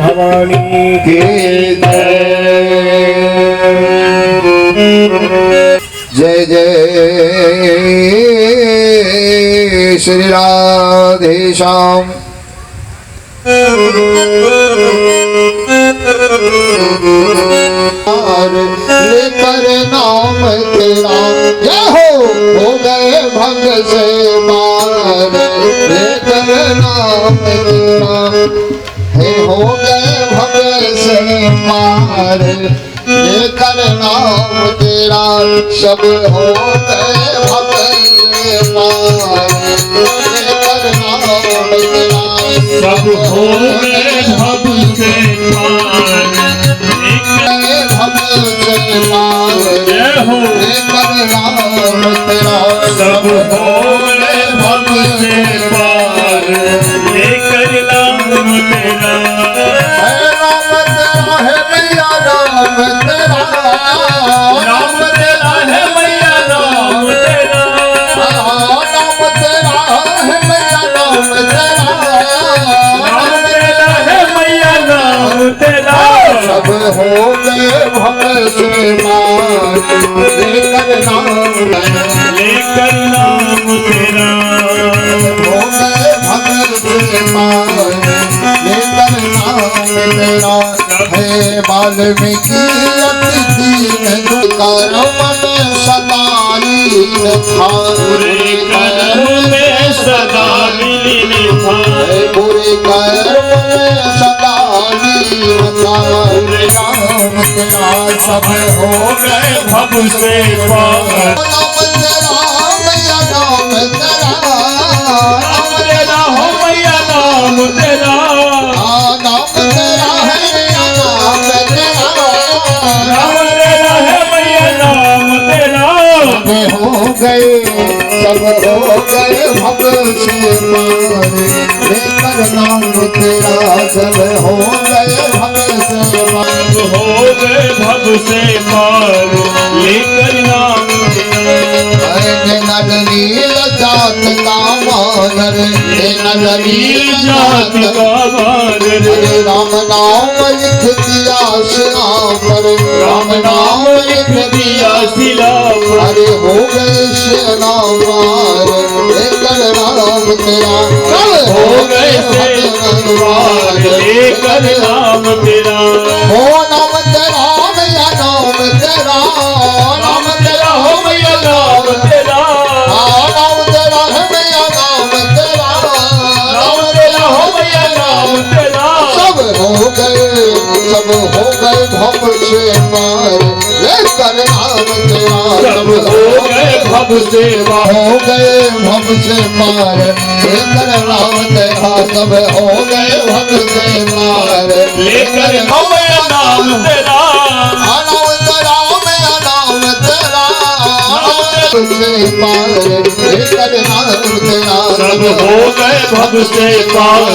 भवानी के जय जय श्री राधे श्याम। लेकर नाम तेरा जय हो गए भग से मार। लेकर नाम तेरा हो गए भग से मार। लेकर नाम तेरा सब हो गए भग से मार। लेकर नाम तेरा सब हो गए भग से मार। भग से मार लेकर नाम तेरा सब हो गए भग से मार। लेकर नाम तेरा राम तेरा है मैया राम तेरा। राम तेरा है मैया राम तेरा। राम तेरा है मैया राम तेरा। राम तेरा है मैया राम तेरा सब हो गए भग से मार। लेकर नाम तेरा हो गए भग से मार। लेकर नाम तेरा है वाल्मीकि अतिथि कर्म में सदा लीन था। बुरे कर्म में सदा लीन था। बुरे कर्म में सदा लीन था। राम तेरा सब हो गए भव से पार। नाम तेरा मैया नाम तेरा। नाम तेरा हो मैया नाम तेरा। नाम तेरा है मैया नाम तेरा। नाम तेरा है मैया नाम तेरा हो गए सब हो गए भव से पार। लेकर नाम तेरा सब हो गए भव से पार। हो गए भव से पार। लेकर नाम नील जात का मानर। नील जात का मानर। राम नाम लिख दिया शिला पर। राम नाम लिख दिया शिला पर। अरे हो गए सेना पार। लेकर नाम तेरा हो गए सेना पार। लेकर नाम तेरा हो नाम तेरा मैया नाम तेरा। नाम तेरा हो मैया नाम तेरा। नाम तेरा है मैया नाम तेरा। नाम तेरा हो मैया नाम तेरा सब हो गए भव से पार। लेकर नाम तेरा सब हो गए भव भव से पार, हो गए भव से पार, लेकर नाम तेरा सब हो गए भव से पार, लेकर नाम तेरा, नाम तेरा में नाम तेरा, से पार, लेकर नाम तेरा सब हो गए भव से पार,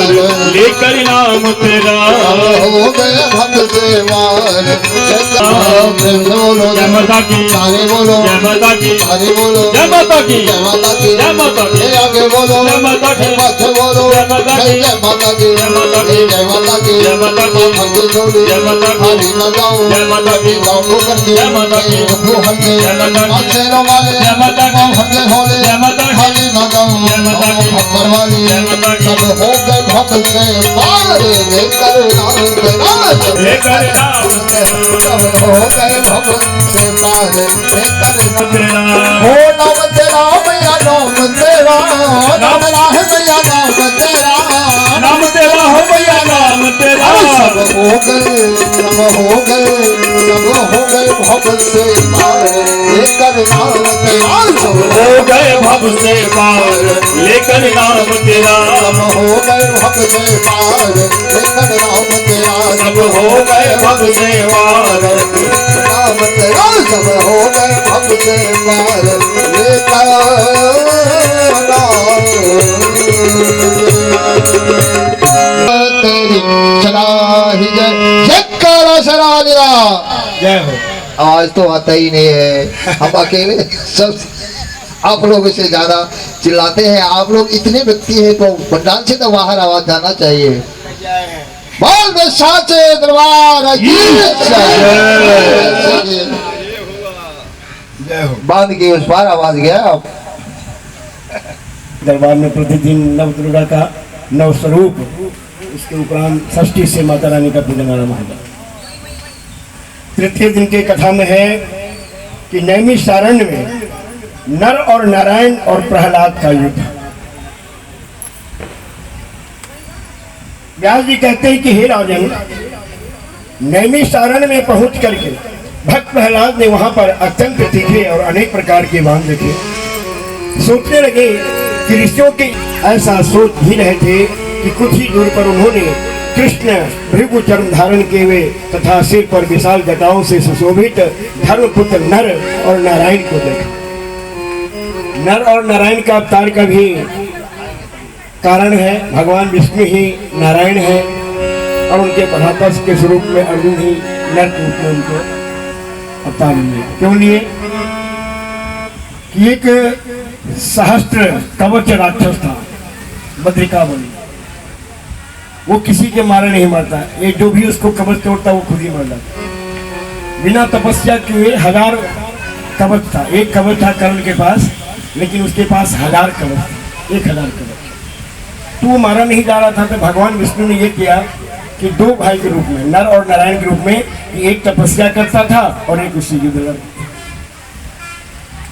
लेकर नाम तेरा हो गए भव से पार। बोलो जय माता की, सारे बोलो जय माता की, सारे बोलो जय माता की, जय माता की, जय माता की, ये आगे बोलो जय माता की, पाछे बोलो जय माता की, जय माता की, जय माता की, जय माता की, जय माता की, हल्दी छोड़ी जय माता की, हरी न जाओ जय माता की, जाओ करके जय माता की, वो हल्दी जय माता की, शेरों वाले जय माता की, हल्दी होले जय माता की, हरी न जाओ जय माता की, खबर वाली जय माता की, सब हो गए भक्त से पार, लेकर नाम तेरा लेकर नाम सब हो गए भक्त से पार, लेकर तेरा, हो नाम तेरा मैया नाम तेरा, नाम राह मैया नाम तेरा, नाम तेरा हो भैया नाम तेरा, सब हो गए सब हो गए सब हो गए भव से पार, लेकर नाम तेरा सब हो गए भव से पार, लेकर नाम तेरा, सब हो गए भव से पार, लेकर नाम तेरा सब हो गए भव से पार, नाम तेरा सब हो गए भव से पार, लेकर तेरी सराही जय जयकारा सरालिया। जय हो। आवाज तो आता ही नहीं है, हम अकेले सब आप लोगों से ज्यादा चिल्लाते हैं। आप लोग इतने व्यक्ति हैं तो पंडाल से तो बाहर आवाज जाना चाहिए। बोल दे साचे दरबार की जय हो। बांध के उस पार आवाज गया। दरबार में प्रतिदिन नव दुर्गा का नव स्वरूप, इसके उपरांत षष्ठी से माता रानी का पूजन आरम्भ होगा। तृतीय दिन के कथा में है कि नैमिषारण्य में नर और नारायण और प्रहलाद का युद्ध। व्यास जी कहते हैं कि हे राजन, नैमिषारण्य में पहुंच करके भक्त प्रहलाद ने वहां पर अत्यंत तीखे और अनेक प्रकार के बाण देखे। सोचने लगे कि ऋषियों के ऐसा सोच भी रहे थे कि कुछ ही दूर पर उन्होंने कृष्ण भृगु चर्म धारण किए हुए तथा सिर पर विशाल जटाओं से सुशोभित धर्मपुत्र नर और नारायण को देखा। नर और नारायण का अवतार का भी कारण है। भगवान विष्णु ही नारायण है और उनके परापस के स्वरूप में अर्जुन ही नर रूप में उनको अवतार लिए। क्यों लिए? कि एक सहस्त्र कवच राक्षस था बद्रिकावली, वो किसी के मारे नहीं मरता। ये जो भी उसको कवच तोड़ता वो खुद ही मर जाता। बिना तपस्या किए 1000 कवच था। एक कवच था कर्ण के पास, लेकिन उसके पास 1000 कवच थे, 1000 कवच। तो वो मारा नहीं जा रहा था। तो भगवान विष्णु ने ये किया कि 2 भाई के रूप में, नर और नारायण के रूप में, एक तपस्या करता था और एक उससे युद्ध लड़ता।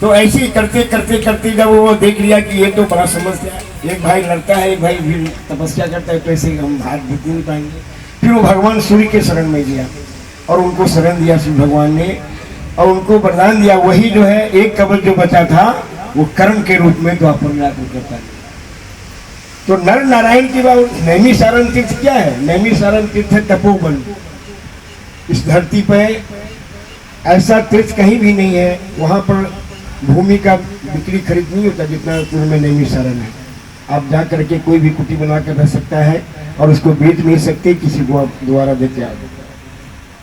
तो ऐसे ही करते करते करते जब वो देख लिया कि ये तो बड़ा समस्या है, एक भाई लड़ता है, एक भाई भी तपस्या करता है, तो ऐसे हम हाथ जीत नहीं पाएंगे। फिर वो भगवान सूर्य के शरण में गया और उनको शरण दिया सूर्य भगवान ने, और उनको वरदान दिया। वही जो है एक कवच जो बचा था वो कर्ण के रूप में द्वापर में आकर करता है। तो नर नारायण की बात। नैमिषारण्य तीर्थ क्या है? नैमिषारण्य तीर्थ है तपोवन। इस धरती पर ऐसा तीर्थ कहीं भी नहीं है। वहाँ पर भूमि का बिक्री खरीद नहीं होता जितना कुल में नैमिषारण्य है। आप जा करके कोई भी कुटी बना कर रह सकता है और उसको बेच नहीं सकते, किसी को आप द्वारा देते आ।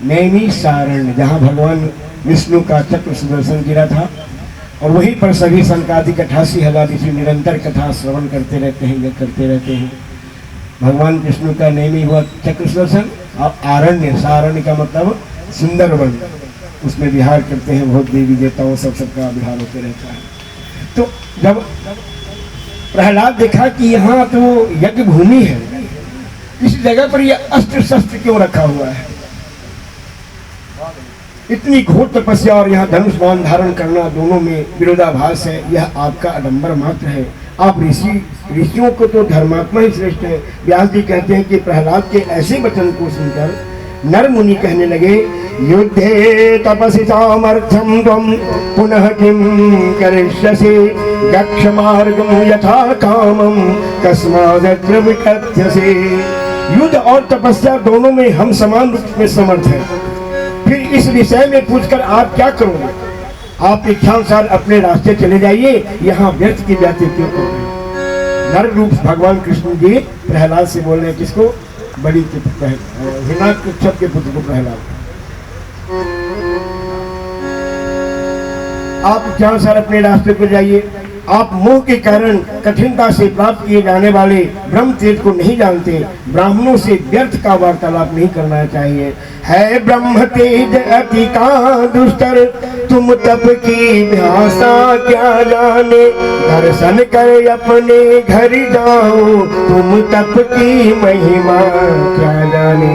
नैमिषारण्य जहाँ भगवान विष्णु का चक्र सुदर्शन गिरा था, और वहीं पर सभी संकादिक 88,000 ऋषि निरंतर कथा श्रवण करते रहते हैं, यज्ञ करते रहते हैं। भगवान विष्णु का नैमी हुआ चक्र सुदर्शन, और आरण्य, सारण्य का मतलब सुंदर वन, उसमें विहार करते हैं। बहुत देवी देवताओं सबका विहार होते रहता है। तो जब प्रहलाद देखा कि यहाँ तो यज्ञ भूमि है, इस जगह पर यह अस्त्र शस्त्र क्यों रखा हुआ है? इतनी घोर तपस्या और यहाँ धनुष बाण धारण करना, दोनों में विरोधाभास है। यह आपका आडंबर मात्र है। आप ऋषियों को तो धर्मात्मा ही श्रेष्ठ है। व्यास जी कहते हैं कि प्रहलाद के ऐसे वचन को सुनकर नर मुनि कहने लगे, युद्धे तपसि सामर्थ्यं त्वं पुनः किं करिष्यसि, गच्छ मार्गं यथा कामं कस्मादत्र विकथ्यसे। युद्ध और तपस्या दोनों में हम समान रूप में समर्थ हैं, फिर इस विषय में पूछकर आप क्या करोगे? आप इच्छानुसार अपने रास्ते चले जाइए, यहाँ व्यर्थ की बातें क्यों करोगे? नर रूप भगवान कृष्ण जी प्रहलाद से बोल रहे हैं, किसको? बड़ी हिरण्यकश्यप के पुत्र को प्रहलाद। आप इच्छानुसार अपने रास्ते पर जाइए, आप मोह के कारण कठिनता से प्राप्त किए जाने वाले ब्रह्म तेज को नहीं जानते, ब्राह्मणों से व्यर्थ का वार्तालाप नहीं करना चाहिए। है ब्रह्म तेज अति का दुष्टर, तुम तप की भाषा क्या जाने, दर्शन कर अपने घर जाओ, तुम तप की महिमा क्या जाने।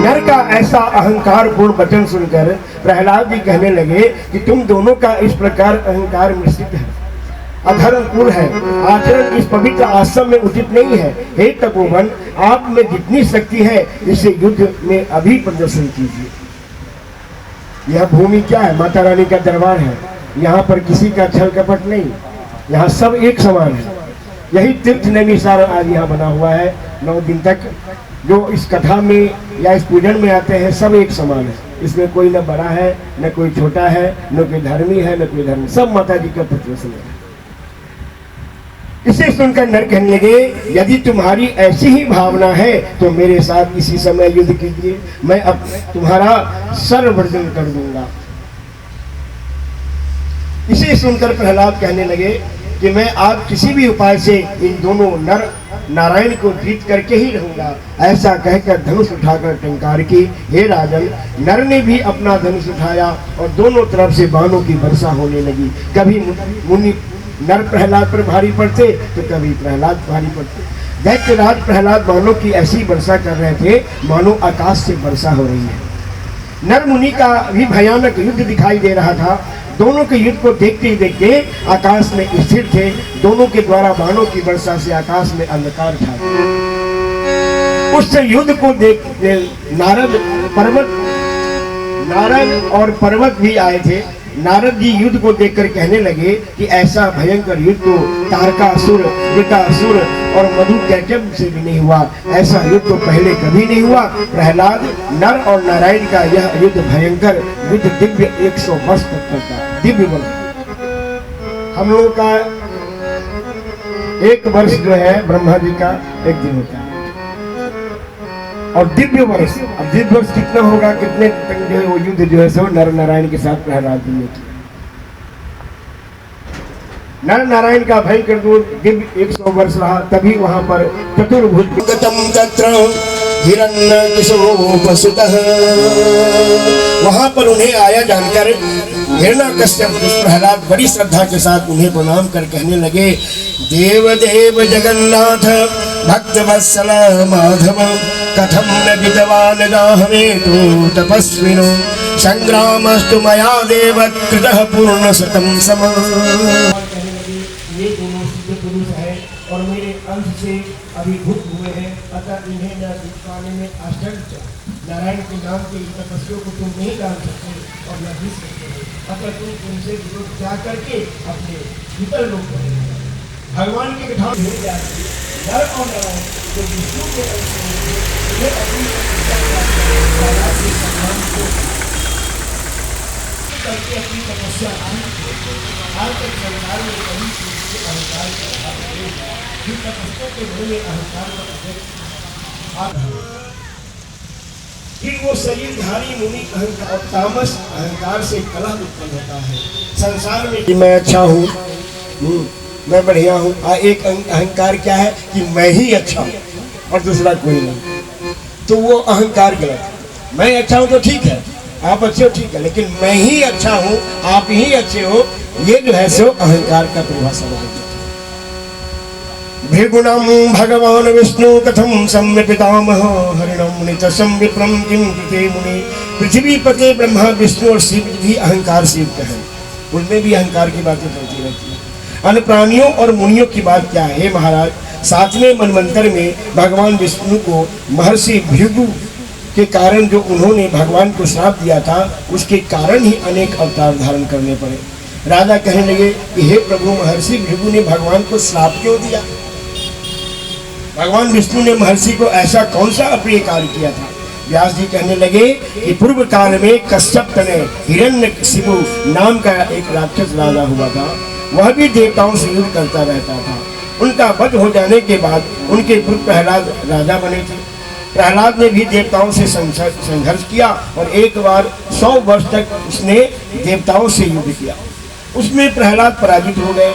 नर का ऐसा अहंकार पूर्ण वचन सुनकर प्रहलाद जी कहने लगे कि तुम दोनों का इस प्रकार अहंकार मिश्रित है, अधर्मपूर्ण है, आचरण इस पवित्र आश्रम में उचित नहीं है। हे तपोवन, आप में जितनी शक्ति है इसे युद्ध में अभी प्रदर्शन कीजिए। यह भूमि क्या है? माता रानी का दरबार है, यहाँ पर किसी का छल कपट नहीं, यहाँ सब एक समान है। यही तीर्थ नैमिषारण्य आज यहाँ बना हुआ है। 9 दिन तक जो इस कथा में या इस पूजन में आते हैं सब एक समान है, इसमें कोई न बड़ा है न कोई छोटा है, न कोई धर्मी है न कोई धर्मी, सब माता जी का पुत्र है। इसे सुनकर नर कहने लगे, यदि तुम्हारी ऐसी ही भावना है तो मेरे साथ इसी समय युद्ध कीजिए, मैं अब तुम्हारा सर्ववर्जन कर दूंगा। इसे सुनकर प्रहलाद कहने लगे कि मैं आज किसी भी उपाय से इन दोनों नर नारायण को जीत करके ही रहूंगा। ऐसा कहकर धनुष उठाकर टंकार की। हे राजन, नर ने भी अपना धनुष उठाया और दोनों तरफ से बाणों की वर्षा होने लगी। कभी मुनि नर प्रहलाद पर भारी पड़ते तो कभी प्रहलाद भारी पड़ते। दैत्यराज प्रहलाद बाणों की ऐसी वर्षा कर रहे थे मानो आकाश से वर्षा हो रही है। नर मुनि का भी भयानक युद्ध दिखाई दे रहा था। दोनों के युद्ध को देखते ही देखते आकाश में स्थिर थे। दोनों के द्वारा बाणों की वर्षा से आकाश में अंधकार था। उस युद्ध को देख नारद और पर्वत भी आए थे। नारद जी युद्ध को देखकर कहने लगे कि ऐसा भयंकर युद्ध तो तारकासुर, वृकासुर और मधुकैटभ से भी नहीं हुआ। ऐसा युद्ध तो पहले कभी नहीं हुआ। प्रहलाद, नर और नारायण का यह युद्ध भयंकर युद्ध दिव्य 100 वर्ष तक चलता। दिव्य वर्ष हम लोगों का 1 वर्ष जो है ब्रह्मा जी का 1 दिन होता है और दिव्य वर्ष, अब दिव्य वर्ष कितना होगा, कितने तक जो है वो युद्ध जो है सो नर नारायण के साथ प्रहलाद जी ने किया। नर नारायण का भयंकर दिव्य 100 वर्ष रहा। तभी वहां पर चतुर्भुज हिरण्यकशिपुः वहां पर उन्हें आया जानकर हिरण्यकश्यप प्रहलाद बड़ी श्रद्धा के साथ उन्हें प्रणाम कर कहने लगे, देव देव जगन्नाथ भक्तवत्सल माधव, कथम न विद्वान् गाहमेतु तपस्विनो, संग्रामस्तु मया देव कृतः पूर्ण शतं समः। ये दोनों सिद्ध पुरुष हैं और मेरे अंश से अभिभूत हुए हैं, अतः इन्हें न जीत पाने में आश्चर्य। नारायण के नाम के इन तपस्वियों को तुम नहीं जान सकते और न जीत सकते हो, अतः तुम उनसे विरोध क्या करके अपने भीतर लोग भगवान की कथा मिल जाती। नर और नारायण जो विष्णु के अंश हैं अपनी करके अपनी तपस्या आज तक संसार में कभी अहंकार के तपस्या के मन में अहंकार का फिर वो शरीरधारी मुनि अहंकार और तामस अहंकार से कलह उत्पन्न होता है संसार में कि मैं अच्छा हूँ, मैं बढ़िया हूँ। एक अहंकार क्या है कि मैं ही अच्छा हूँ और दूसरा कोई नहीं, तो वो अहंकार गलत है। मैं अच्छा हूँ तो ठीक है, आप अच्छे हो ठीक है, लेकिन मैं ही अच्छा हूँ आप ही अच्छे हो, ये जो है सो अहंकार का परिभाषा है। भृगुणं भगवान विष्णु कथम सम्य पितामह हरिणं नितसं विप्रं किं कृते मुनि। पृथ्वी पते ब्रह्मा विष्णु और शिव भी अहंकार से युक्त है, उनमें भी अहंकार की बातें चलती रहती है। अन्य प्राणियों और मुनियों की बात क्या है? हे महाराज, 7वें मनवंतर में भगवान विष्णु को महर्षि भृगु के कारण जो उन्होंने भगवान को श्राप दिया था, उसके कारण ही अनेक अवतार धारण करने पड़े। राजा कहने लगे कि हे प्रभु, महर्षि भृगु ने भगवान को श्राप क्यों दिया? भगवान विष्णु ने महर्षि को ऐसा कौन सा अप्रिय कार्य किया था? व्यास जी कहने लगे कि पूर्व काल में कश्यप तनय हिरण्यकशिपु नाम का एक राक्षस राजा हुआ था। वह भी देवताओं से युद्ध करता रहता था। उनका वध हो जाने के बाद उनके पुत्र प्रहलाद राजा बने थे। प्रहलाद ने भी देवताओं से संघर्ष किया और एक बार 100 वर्ष तक उसने देवताओं से युद्ध किया। उसमें प्रहलाद पराजित हो गए।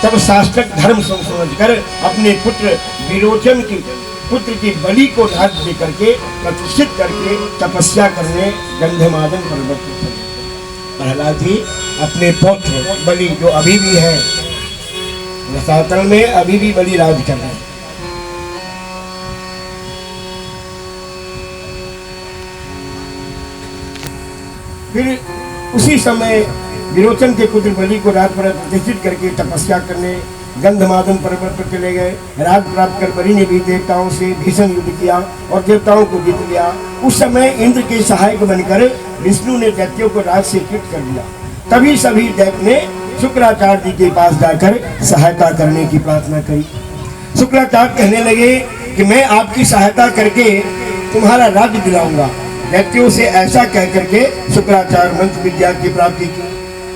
तब शास्त्रक धर्म समझकर अपने पुत्र विरोचन की पुत्र की बलि को राज दे करके प्रतिष्ठित करके तपस्या करने गंधमादन पर्वत पर चले। प्रहलाद जी अपने पुत्र बलि, जो अभी भी है रसातल में, अभी भी बलि राज कर रहे हैं। फिर उसी समय विरोचन के पुत्र बलि को राज पर प्रतिष्ठित करके तपस्या करने गंधमादन पर्वत पर चले गए। राज प्राप्त कर बलि ने भी देवताओं से भीषण युद्ध किया और देवताओं को जीत लिया। उस समय इंद्र के सहायक बनकर विष्णु ने दैत्यों को राज से च्युत कर दिया। तभी सभी दैत्य ने शुक्राचार्य जी के पास जाकर सहायता करने की प्रार्थना करी। शुक्राचार्य कहने लगे कि मैं आपकी सहायता करके तुम्हारा राज्य दिलाऊंगा। दैत्यों से ऐसा कह करके शुक्राचार्य मंत्र विद्या की प्राप्ति की,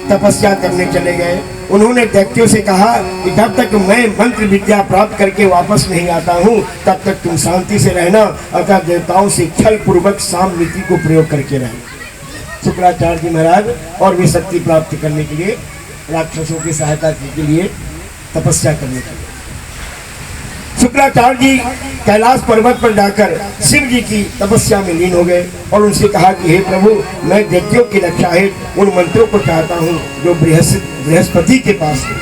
तपस्या करने चले गए। उन्होंने दैत्यों से कहा कि जब तक मैं मंत्र विद्या प्राप्त करके वापस नहीं आता हूँ, तब तक तुम शांति से रहना, अतः देवताओं से छल पूर्वक साम नीति को प्रयोग करके रहना। शुक्राचार्य जी महाराज और भी शक्ति प्राप्त करने के लिए, राक्षसों की सहायता के लिए तपस्या करने के लिए शुक्राचार्य जी कैलाश पर्वत पर जाकर शिव जी की तपस्या में लीन हो गए और उनसे कहा कि हे प्रभु, मैं दैत्यों की रक्षा हेतु उन मंत्रों को चाहता हूँ जो बृहस्पति के पास है।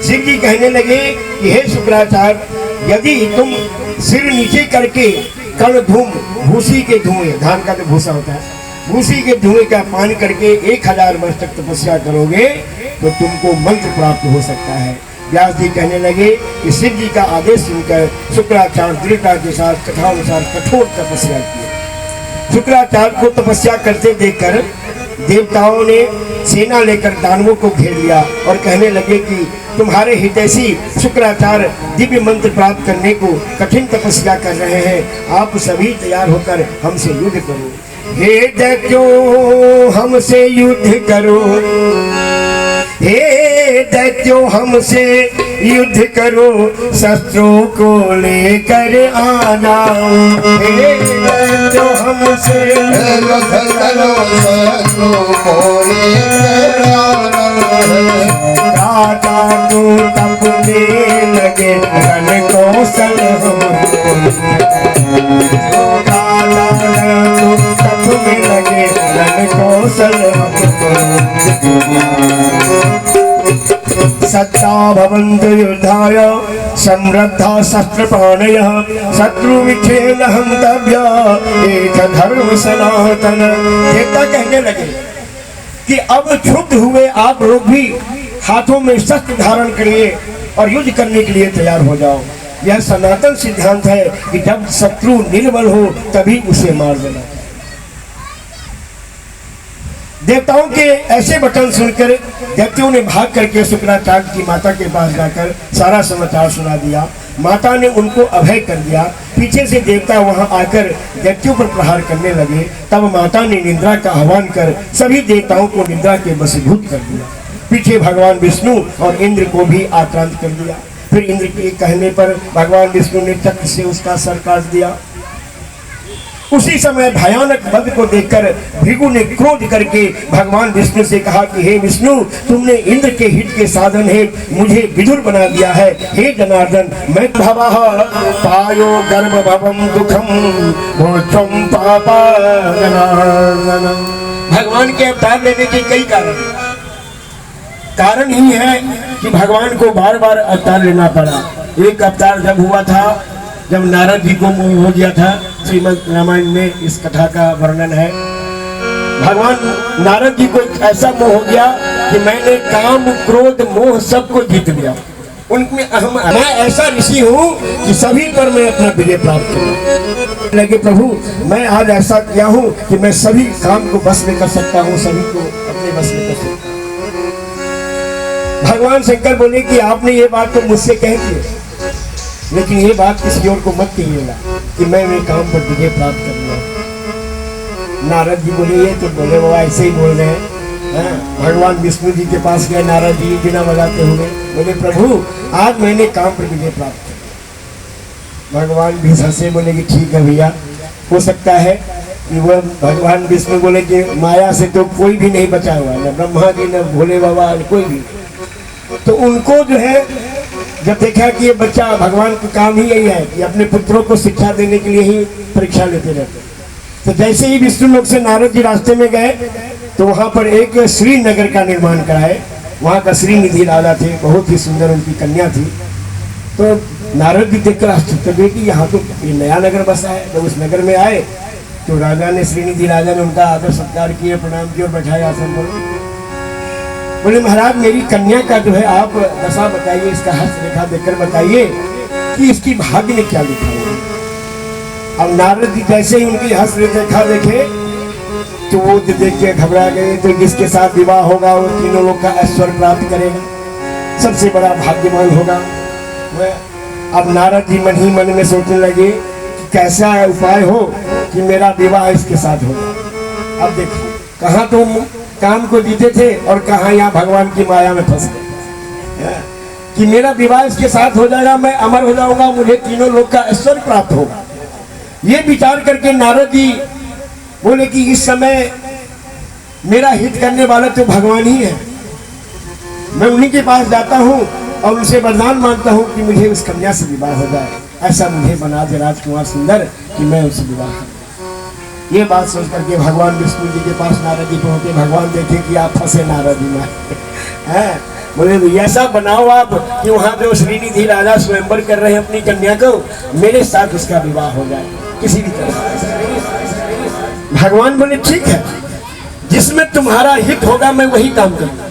शिव जी कहने लगे कि हे शुक्राचार्य, यदि तुम सिर नीचे करके कण धूम, भूसी के धुएं, धान का जो भूसा होता है, भूसी के धुएं का पान करके 1000 वर्ष तक तपस्या करोगे तो तुमको मंत्र प्राप्त हो सकता है। व्यास जी कहने लगे कि शिव जी का आदेश सुनकर शुक्राचार्य दृढ़ता के साथ कथानुसार कठोर तपस्या की। शुक्राचार्य को तपस्या करते देखकर देवताओं ने सेना लेकर दानवों को घेर लिया और कहने लगे कि तुम्हारे हितैषी शुक्राचार्य दिव्य मंत्र प्राप्त करने को कठिन तपस्या कर रहे हैं, आप सभी तैयार होकर हमसे युद्ध करो। हे दैत्यों, हमसे युद्ध करो, हे दैत्यों हमसे युद्ध करो, शस्त्रों को लेकर आना। हे दैत्यों हमसे युद्ध करो, शस्त्रों को लेकर आना। राजा तो तपने लगे रण कौशल हो, राजा तो तपने लगे रण कौशल सत्ता भवन्तु युद्धाय समृद्धा शस्त्रपाणयः, शत्रु विखेन हन्तव्य एक धर्म सनातन। देवता कहने लगे कि अब क्षुब्ध हुए आप लोग भी हाथों में शस्त्र धारण करिए और युद्ध करने के लिए तैयार हो जाओ। यह सनातन सिद्धांत है कि जब शत्रु निर्बल हो तभी उसे मार देना। देवताओं के ऐसे वचन सुनकर दैत्यों ने भाग करके शुक्राचार्य की माता के पास जाकर सारा समाचार सुना दिया। माता ने उनको अभय कर दिया। पीछे से देवता वहां आकर दैत्यों पर प्रहार करने लगे। तब माता ने निद्रा का आह्वान कर सभी देवताओं को निद्रा के वशीभूत कर दिया। पीछे भगवान विष्णु और इंद्र को भी आक्रांत कर दिया। फिर इंद्र के कहने पर भगवान विष्णु ने चक्र से उसका सर काट दिया। उसी समय भयानक वध को देखकर भृगु ने क्रोध करके भगवान विष्णु से कहा कि हे विष्णु, तुमने इंद्र के हित के साधन है मुझे विदुर बना दिया है। हे जनार्दन, मैं भवः पायो गर्भ भवम दुखम मोक्षम पापा जनार्दन। भगवान के अवतार लेने के कई कारण ही है कि भगवान को बार बार अवतार लेना पड़ा। एक अवतार जब हुआ था, जब नारद जी को मोह हो गया था, श्रीमद् रामायण में इस कथा का वर्णन है। भगवान नारद जी को ऐसा मोह हो गया कि मैंने काम क्रोध मोह सबको जीत लिया। उनमें मैं ऐसा ऋषि हूँ कि सभी पर मैं अपना विजय प्राप्त करूँ। लगे प्रभु मैं आज ऐसा किया हूँ कि मैं सभी काम को बस में कर सकता हूँ, सभी को अपने बस में कर सकता हूँ। भगवान शंकर बोले कि आपने ये बात तो मुझसे कह दी, लेकिन ये बात किसी और को मत कहिएगा कि मैं काम पर विजय प्राप्त करूँगा। नारद जी बोले ये तो बोले बाबा ऐसे ही बोल रहे हैं। भगवान विष्णु जी के पास गए नारद जी बिना बजाते हुए, बोले प्रभु आज मैंने काम पर विजय प्राप्त किया। भगवान भी हंसे, बोले कि ठीक है भैया, हो सकता है कि वह भगवान विष्णु बोले कि माया से तो कोई भी नहीं बचा हुआ, न ब्रह्मा जी न भोले बाबा कोई भी। तो उनको जो है जब देखा कि ये बच्चा भगवान का काम ही यही है कि अपने पुत्रों को शिक्षा देने के लिए ही परीक्षा लेते रहते, तो जैसे ही विष्णु लोक से नारद जी रास्ते में गए तो वहाँ पर एक श्रीनगर का निर्माण कराए। वहाँ का श्रीनिधि राजा थे, बहुत ही सुंदर उनकी कन्या थी। तो नारद जी देखकर आश्चर्य हुए कि यहाँ तो ये नया नगर बसा है। जब उस नगर में आए तो राजा ने, श्रीनिधि राजा ने उनका आदर सत्कार किए, प्रणाम किए और बैठाए आसन पर। बोले महाराज मेरी कन्या का जो है आप दशा बताइए, इसका हस्तरेखा देखकर बताइए कि इसकी भाग्य में क्या लिखा है। अब नारद जी जैसे ही उनकी हस्तरेखा देखे तो वो देख के घबरा गए। तो जिसके साथ विवाह होगा वो तीनों लोग का ऐश्वर्य प्राप्त करेगा, सबसे बड़ा भाग्यवान होगा। अब नारद जी मन ही मन में सोचने लगे कि कैसा उपाय हो कि मेरा विवाह इसके साथ हो। अब देखो कहाँ तुम काम को जीते थे और कहाँ यहाँ भगवान की माया में फंस गए कि मेरा विवाह इसके साथ हो जाएगा, मैं अमर हो जाऊंगा, मुझे तीनों लोग का ऐश्वर्य प्राप्त होगा। ये विचार करके नारद जी बोले कि इस समय मेरा हित करने वाला तो भगवान ही है, मैं उन्हीं के पास जाता हूँ और उनसे वरदान मांगता हूँ कि मुझे उस कन्या से विवाह हो जाए, ऐसा मुझे बना दे राजकुमार सुंदर कि मैं उससे विवाह करूँ। ये बात सोच करके भगवान विष्णु जी के पास नारद जी पहुँचे। भगवान देखे कि आप फंसे नारद जी में। बोले ऐसा बनाओ आप कि वहाँ जो श्रीनिधि राजा स्वयंवर कर रहे हैं अपनी कन्या को, मेरे साथ उसका विवाह हो जाए किसी भी तरह। भगवान बोले ठीक है, जिसमें तुम्हारा हित होगा मैं वही काम करूंगा।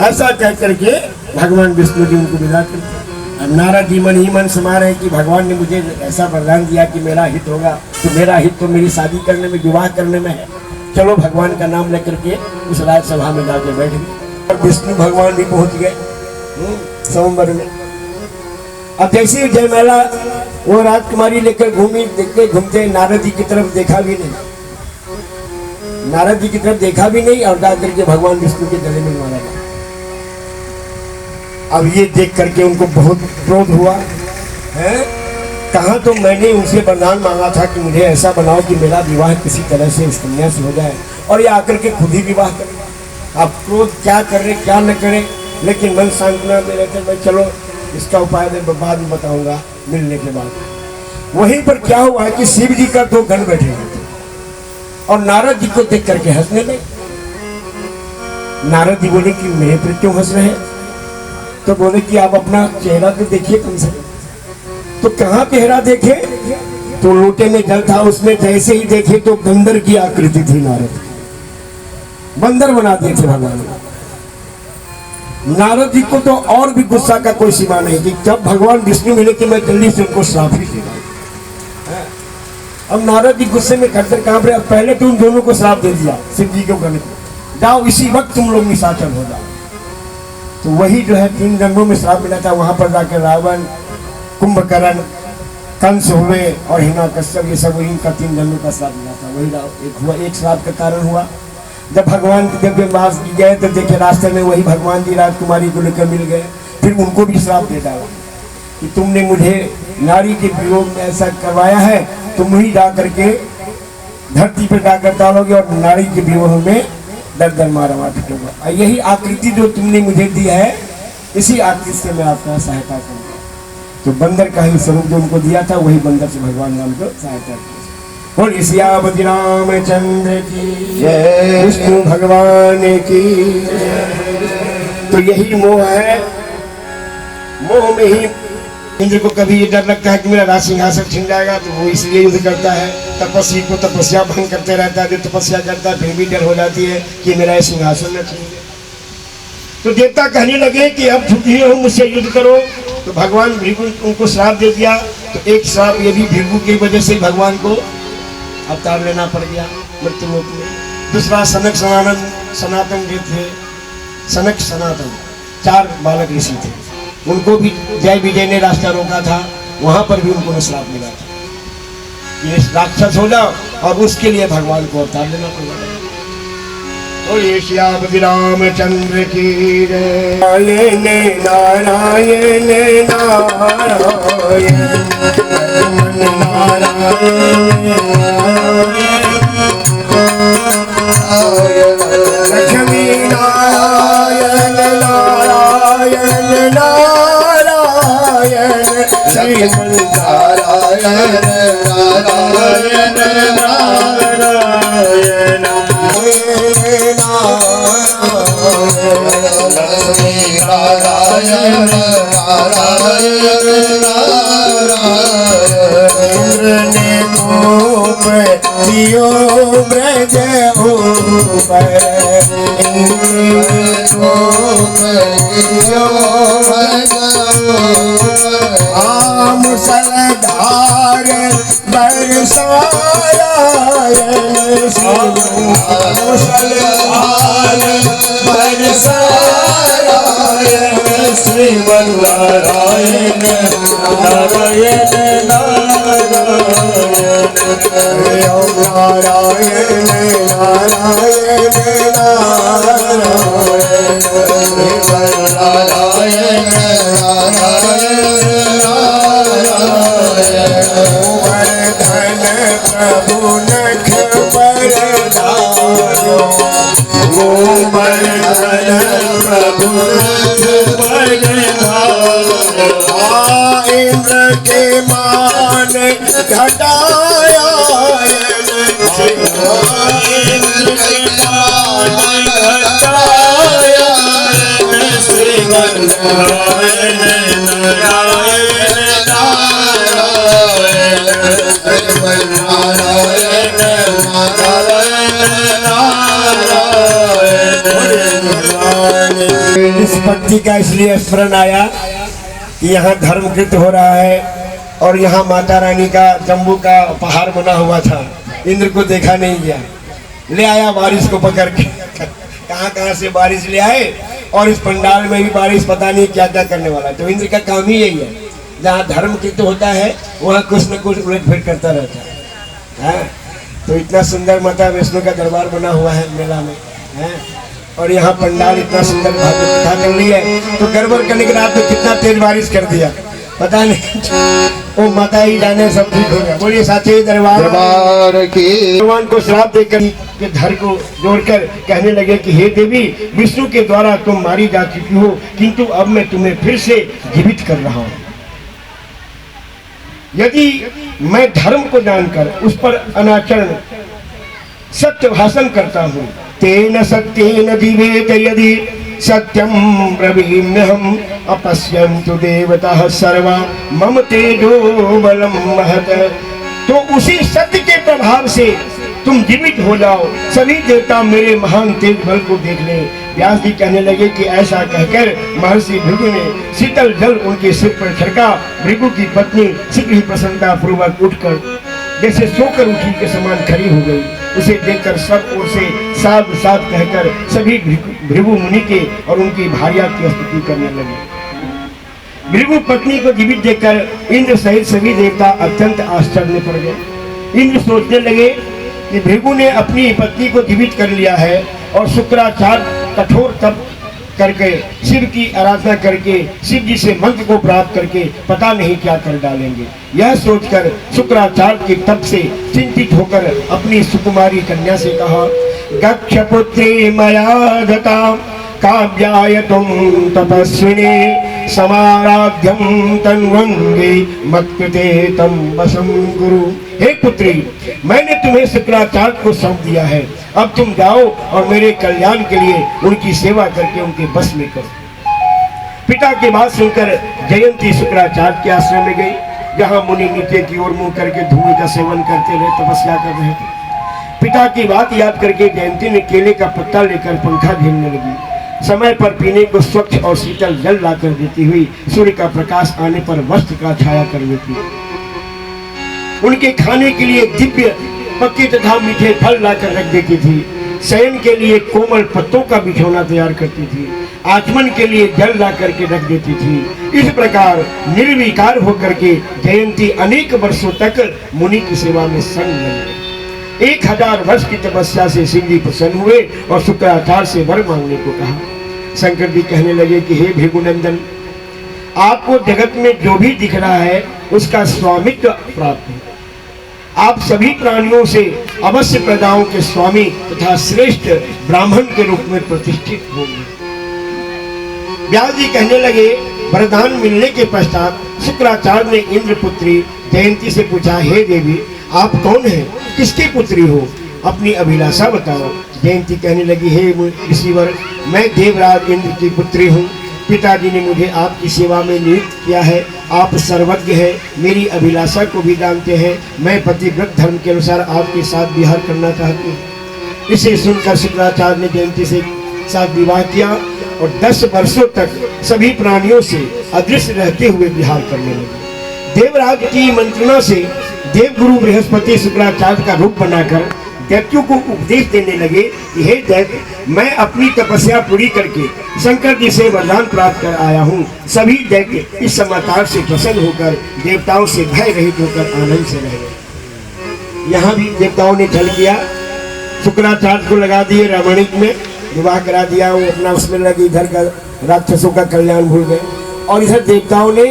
ऐसा कह करके भगवान विष्णु जी उनको विदा करते। अब नारद जी मन ही मन समा रहे कि भगवान ने मुझे ऐसा वरदान दिया कि मेरा हित होगा, तो मेरा हित तो मेरी शादी करने में, विवाह करने में है। चलो भगवान का नाम लेकर के उस राजसभा में जाके बैठ गए और विष्णु भगवान भी पहुंच गए स्वयंवर में। अब जैसे ही जयमाला वो राजकुमारी लेकर घूमते नारद जी की तरफ देखा भी नहीं, नारद जी की तरफ देखा भी नहीं और जाकर के भगवान विष्णु के गले में मारा गया। अब ये देख करके उनको बहुत क्रोध हुआ है। कहाँ तो मैंने उनसे वरदान मांगा था कि मुझे ऐसा बनाओ कि मेरा विवाह किसी तरह से इस कन्या से हो जाए, और ये आकर के खुद ही विवाह करे। अब क्रोध क्या करे क्या न करे, लेकिन मन सांत्वना दे रहे थे मैं चलो इसका उपाय मैं बाद में बताऊंगा मिलने के बाद। वहीं पर क्या हुआ कि शिव जी का 2 गण बैठे हुए थे और नारद जी को देख करके हंसने लगे। नारद जी बोले कि मेरे पर क्यों हंस रहे हैं? तो बोले कि आप अपना चेहरा तो देखिए कम से। तो कहाँ चेहरा देखे? तो लोटे में जल था, उसमें जैसे ही देखे तो बंदर की आकृति थी। नारद बंदर बना दिए थे भगवान। नारद जी को तो और भी गुस्सा का कोई सीमा नहीं कि जब भगवान विष्णु मिले कि मैं जल्दी से उनको श्राप ही देगा। अब नारद जी गुस्से में खड़कर कांप रहे। पहले तो उन दोनों को श्राप दे दिया शिव जी को, गणित जाओ इसी वक्त तुम लोग निशाचर हो जाओ। तो वही जो है 3 जन्मों में श्राप मिला था। वहां पर जाकर रावण, कुंभकर्ण, कंस हुए और हिरण्यकश्यप, ये सब वही का 3 जन्मों का श्राप मिला था। वही एक श्राप का कारण हुआ। जब भगवान के दिव्य निवास गए तो देखे रास्ते में वही भगवान जी राजकुमारी को लेकर मिल गए। फिर उनको भी श्राप दे डाला कि तुमने मुझे नारी के वियोग में ऐसा करवाया है, तुम ही जा करके धरती पर जाकर डालोगे और नारी के वियोग में दर दर मारा होगा। यही आकृति जो तुमने मुझे दी है, इसी आकृति से मैं आपका सहायता करूँगा। तो बंदर का ही स्वरूप जो उनको दिया था, वही बंदर से भगवान राम को सहायता की। बोलिए सियापति रामचंद्र की जय, विष्णु भगवान की। तो यही मोह है। मोह में ही इंद्र को कभी ये डर लगता है कि मेरा राज सिंहासन छिन जाएगा, तो वो इसलिए युद्ध करता है। तपस्वी को तपस्या भंग करते रहता है, जो तपस्या करता है फिर भी डर हो जाती है कि मेरा सिंहासन न छिन जाए। तो देवता कहने लगे कि अब छुट्टी हो, मुझसे युद्ध करो। तो भगवान भृगु उनको श्राप दे दिया। तो एक श्राप ये भी भृगु की वजह से भगवान को अवतार लेना पड़ गया मृत्यु लोक में। दूसरा सनक सनातन जो थे, सनक सनातन 4 बालक ऋषि थे, उनको भी जय विजय ने रास्ता रोका था, वहां पर भी उनको श्राप मिला था ये राक्षस हो जाओ, और उसके लिए भगवान को अवतार लेना पड़ा। तो ये श्यामति रामचंद्र की जय। नारायण नारायण नारायण लक्ष्मी नारायण नारायण नारायण श्रीमन नारायण नारायण नारायण नारायण ने गोप दियो ब्रज ऊपर, गोप दियो ब्रज आम सलधार बरसाया श्रीमन नारायण नारायण नारायण नारायण नारायण नारायण वर्धन प्रभु नख बरदायो, गोवर्धन प्रभु इंद्र के मान घटाया, इंद्र के मान घटाया, श्रीमन नारायण नारायण नारायण श्रीमन नारायण नारायण। इस पक्ति का इसलिए स्मरण आया कि यहाँ धर्मकृत हो रहा है, और यहाँ माता रानी का जम्बू का पहाड़ बना हुआ था। इंद्र को देखा नहीं गया, ले आया बारिश को पकड़ के, कहाँ से बारिश ले आए, और इस पंडाल में भी बारिश पता नहीं क्या क्या करने वाला। तो इंद्र का काम ही यही है, जहाँ धर्मकृत होता है वहाँ कुछ न कुछ उलटफेर करता रहता है। तो इतना सुंदर माता वैष्णो का दरबार बना हुआ है मेला में, और यहाँ पंडाल इतना सुंदर भागवत कथा चल रही है। तो गड़बड़ करने के रात में कितना तेज बारिश कर दिया पता नहीं, वो माता ही जाने, सब ठीक हो गया। बोलिए साचे दरबार की। भगवान को श्राप देकर के धर को जोड़कर कहने लगे कि हे देवी, विष्णु के द्वारा तुम मारी जा चुकी हो, किंतु अब मैं तुम्हें फिर से जीवित कर रहा हूँ। यदि मैं धर्म को जानकर उस पर अनाचरण सत्य भाषण करता हूँ, तेन सत्येन जीवेत यदि सत्यम ब्रवीम्यहम् अपश्यन्तु देवताः सर्वा मम तेजो बलम महत। तो उसी सत्य के प्रभाव से तुम जीवित हो जाओ, सभी देवता मेरे महान तेज बल को देख ले। व्यास जी कहने लगे कि ऐसा कहकर महर्षि भृगु ने शीतल जल उनके सिर पर छिड़का। भृगु की पत्नी शीघ्र ही प्रसन्नता पूर्वक उठकर जैसे सोकर उठी के समान खड़ी हो गई। उसे देखकर सब ओर से साध साध कहकर सभी भृगु मुनि के और उनकी भार्या की स्तुति करने लगे। भृगु पत्नी को जीवित देखकर इंद्र सहित सभी देवता अत्यंत आश्चर्य में पड़ गए। इंद्र सोचने लगे कि भृगु ने अपनी पत्नी को जीवित कर लिया है, और शुक्राचार्य कठोर तप करके शिव की आराधना करके शिव जी से मंत्र को प्राप्त करके पता नहीं क्या कर डालेंगे। यह सोचकर शुक्राचार्य के तप से चिंतित होकर अपनी सुकुमारी कन्या से कहा, गच्छ पुत्री मया गता काव्याय तुम तपस्विनी समाराध्यम तन्वंगे मत्कृते तम वशं गुरु। हे पुत्री, मैंने तुम्हें शुक्राचार्य को सौंप दिया है, अब तुम जाओ और मेरे कल्याण के लिए उनकी सेवा करके उनके बस में करो। पिता की बात सुनकर जयंती शुक्राचार्य के आश्रम में गई, जहाँ मुनि नीचे की ओर मुंह करके धुएं का सेवन करते रहे, तपस्या कर रहे थे। पिता की बात याद करके जयंती ने केले का पत्ता लेकर पंखा झेलने लगी। समय पर पीने को स्वच्छ और शीतल जल लाकर देती हुई सूर्य का प्रकाश आने पर वस्त्र का छाया कर लेती। उनके खाने के लिए दिव्य पक्के तथा मीठे फल लाकर रख देती थी। शयन के लिए कोमल पत्तों का बिछौना तैयार करती थी। आचमन के लिए जल ला करके रख देती थी। इस प्रकार निर्विकार होकर के जयंती अनेक वर्षों तक मुनि की सेवा में संग लगी। 1000 वर्ष की तपस्या से शिव जी प्रसन्न हुए और शुक्राचार्य से वर मांगने को कहा। शंकर जी कहने लगे कि हे भृगुनंदन, आपको जगत में जो भी दिख रहा है उसका स्वामित्व प्राप्त है। आप सभी प्राणियों से अवश्य प्रदाओं के स्वामी तथा श्रेष्ठ ब्राह्मण के रूप में प्रतिष्ठित होंगे। व्यास जी कहने लगे, वरदान मिलने के पश्चात शुक्राचार्य ने इंद्रपुत्री जयंती से पूछा, हे देवी, आप कौन हैं, किसकी पुत्री हो, अपनी अभिलाषा बताओ। जयंती कहने लगी, हे ऋषिवर, मैं देवराज इंद्र की पुत्री हूँ। पिताजी ने मुझे आपकी सेवा में नियुक्त किया है। आप सर्वज्ञ हैं, मेरी अभिलाषा को भी जानते हैं। मैं पतिव्रत धर्म के अनुसार आपके साथ विहार करना चाहती हूँ। इसे सुनकर शुक्राचार्य ने जयंती से साथ विवाह किया और 10 वर्षों तक सभी प्राणियों से अदृश्य रहते हुए विहार करने लगे। देवराज की मंत्रणा से देवगुरु बृहस्पति शुक्राचार्य का रूप बनाकर दैत्यों को उपदेश देने लगे कि हे दैत्य, मैं अपनी तपस्या पूरी करके शंकर जी से वरदान प्राप्त कर आया हूँ। सभी दैत्य इस समाचार से प्रसन्न होकर देवताओं से भय रहित होकर आनंद से रहे। यहाँ भी देवताओं ने छल किया, शुक्राचार्य को लगा दिए रावणिक में, विवाह करा दिया। वो अपना उसमें लगे, इधर का राक्षसों का कल्याण भूल गए और इधर देवताओं ने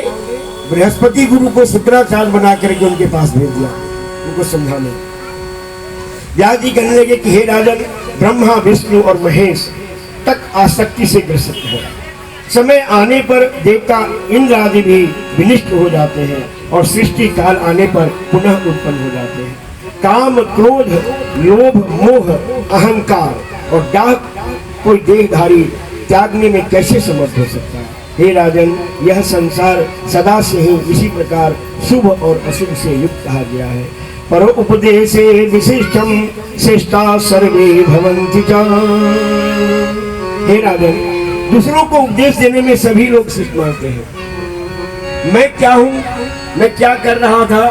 बृहस्पति गुरु को शुक्राचार्य बना करके उनके पास भेज दिया उनको समझाने। व्यास जी कहने लगे कि हे राजन, ब्रह्मा विष्णु और महेश तक आसक्ति से ग्रसित है। समय आने पर देवता इंद्र आदि भी विनिष्ट हो जाते हैं और सृष्टि काल आने पर पुनः उत्पन्न हो जाते हैं। काम, क्रोध, लोभ, मोह, अहंकार और डाह कोई देहधारी त्यागने में कैसे समर्थ हो सकता है। हे राजन, यह संसार सदा से ही इसी प्रकार शुभ और अशुभ से युक्त कहा गया है। परो उपदेशे विशिष्टम श्रेष्ठा सर्वे भवन्ति च। हे राजन, दूसरों को उपदेश देने में सभी लोग श्रेष्ठ मानते हैं। मैं क्या हूँ, मैं क्या कर रहा था,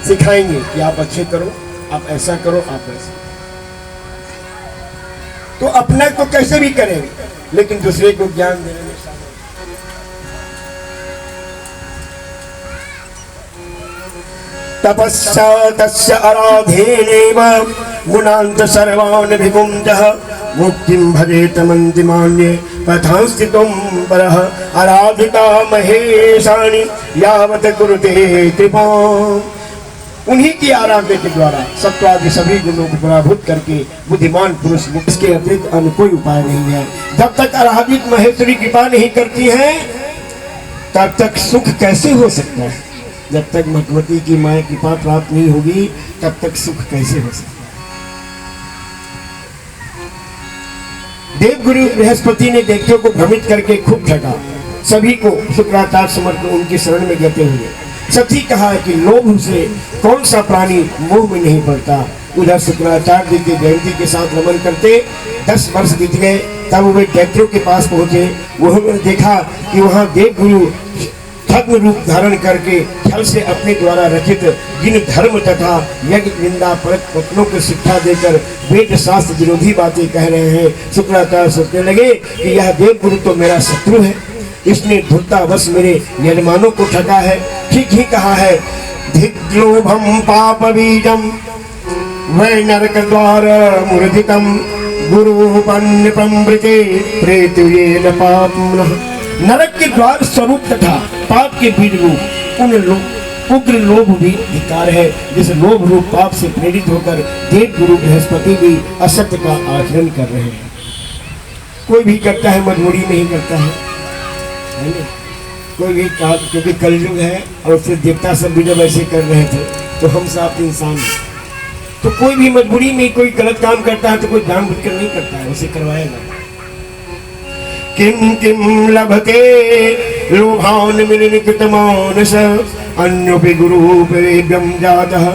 सिखाएंगे कि आप अच्छे करो, आप ऐसा करो, आप ऐसा। तो अपना तो कैसे भी करेंगे, लेकिन दूसरे को ज्ञान देने में तपस्या तस्य आराधनेव गुणांत सर्वान् विगुंजः मुक्तिं भजेत मंतिमान्ये पथं स्थितं परः आराधिका महेशानि यावत् कुरुते कृपा। उन्हीं की आराधना के द्वारा सत्वादि सभी गुणों को पराभूत करके बुद्धिमान पुरुष मुक्त के अतिरिक्त अन्य कोई उपाय नहीं है। जब तक आराधित महेश्वरी कृपा नहीं करती है तब तक सुख कैसे हो सकता है। जब तक भगवती की माया कृपा प्राप्त नहीं होगी तब तक सुख कैसे हो सकता है। देवगुरु बृहस्पति ने दैत्यों को भ्रमित करके खूब ठगा। सभी को शुक्राचार्य समर्थ उनकी शरण में गते हुए सच ही कहा है कि लोभ से कौन सा प्राणी मोह में नहीं पड़ता। उधर शुक्राचार्य जी के जयंती के साथ रमन करते 10 वर्ष बीत गए। तब वे दैत्यों के पास पहुंचे। उन्होंने देखा कि वहां देवगुरु छद्म रूप धारण करके छल से अपने द्वारा रचित जिन धर्म तथा यज्ञ निंदा परक वचनों को शिक्षा देकर वेद शास्त्र विरोधी बातें कह रहे हैं। शुक्राचार्य सोचने लगे कि यह देवगुरु तो मेरा शत्रु है, इसने धूर्तावश मेरे यजमानों को ठगा है। ठीक ही कहा है, धिग्लोभम पाप बीजम वै नरक द्वार मूर्धितम गुरु पंवृते प्रेतुये पापम। नरक के द्वार स्वरूप तथा पाप के बीज रूप उग्र लोभ भी धिक्कार है। जिस लोभ रूप पाप से प्रेरित होकर देव गुरु बृहस्पति भी असत्य का आचरण कर रहे हैं। कोई भी करता है, मजबूरी में ही करता है कोई भी काम, क्योंकि कलयुग है और फिर देवता सब भी जब ऐसे कर रहे थे तो हम सब इंसान हैं। तो कोई भी मजबूरी में कोई गलत काम करता है तो कोई जानबूझकर नहीं करता है, उसे करवाएगा। किम किम लभते लोभान मिलित मानस अन्योपि गुरु प्रेम जातः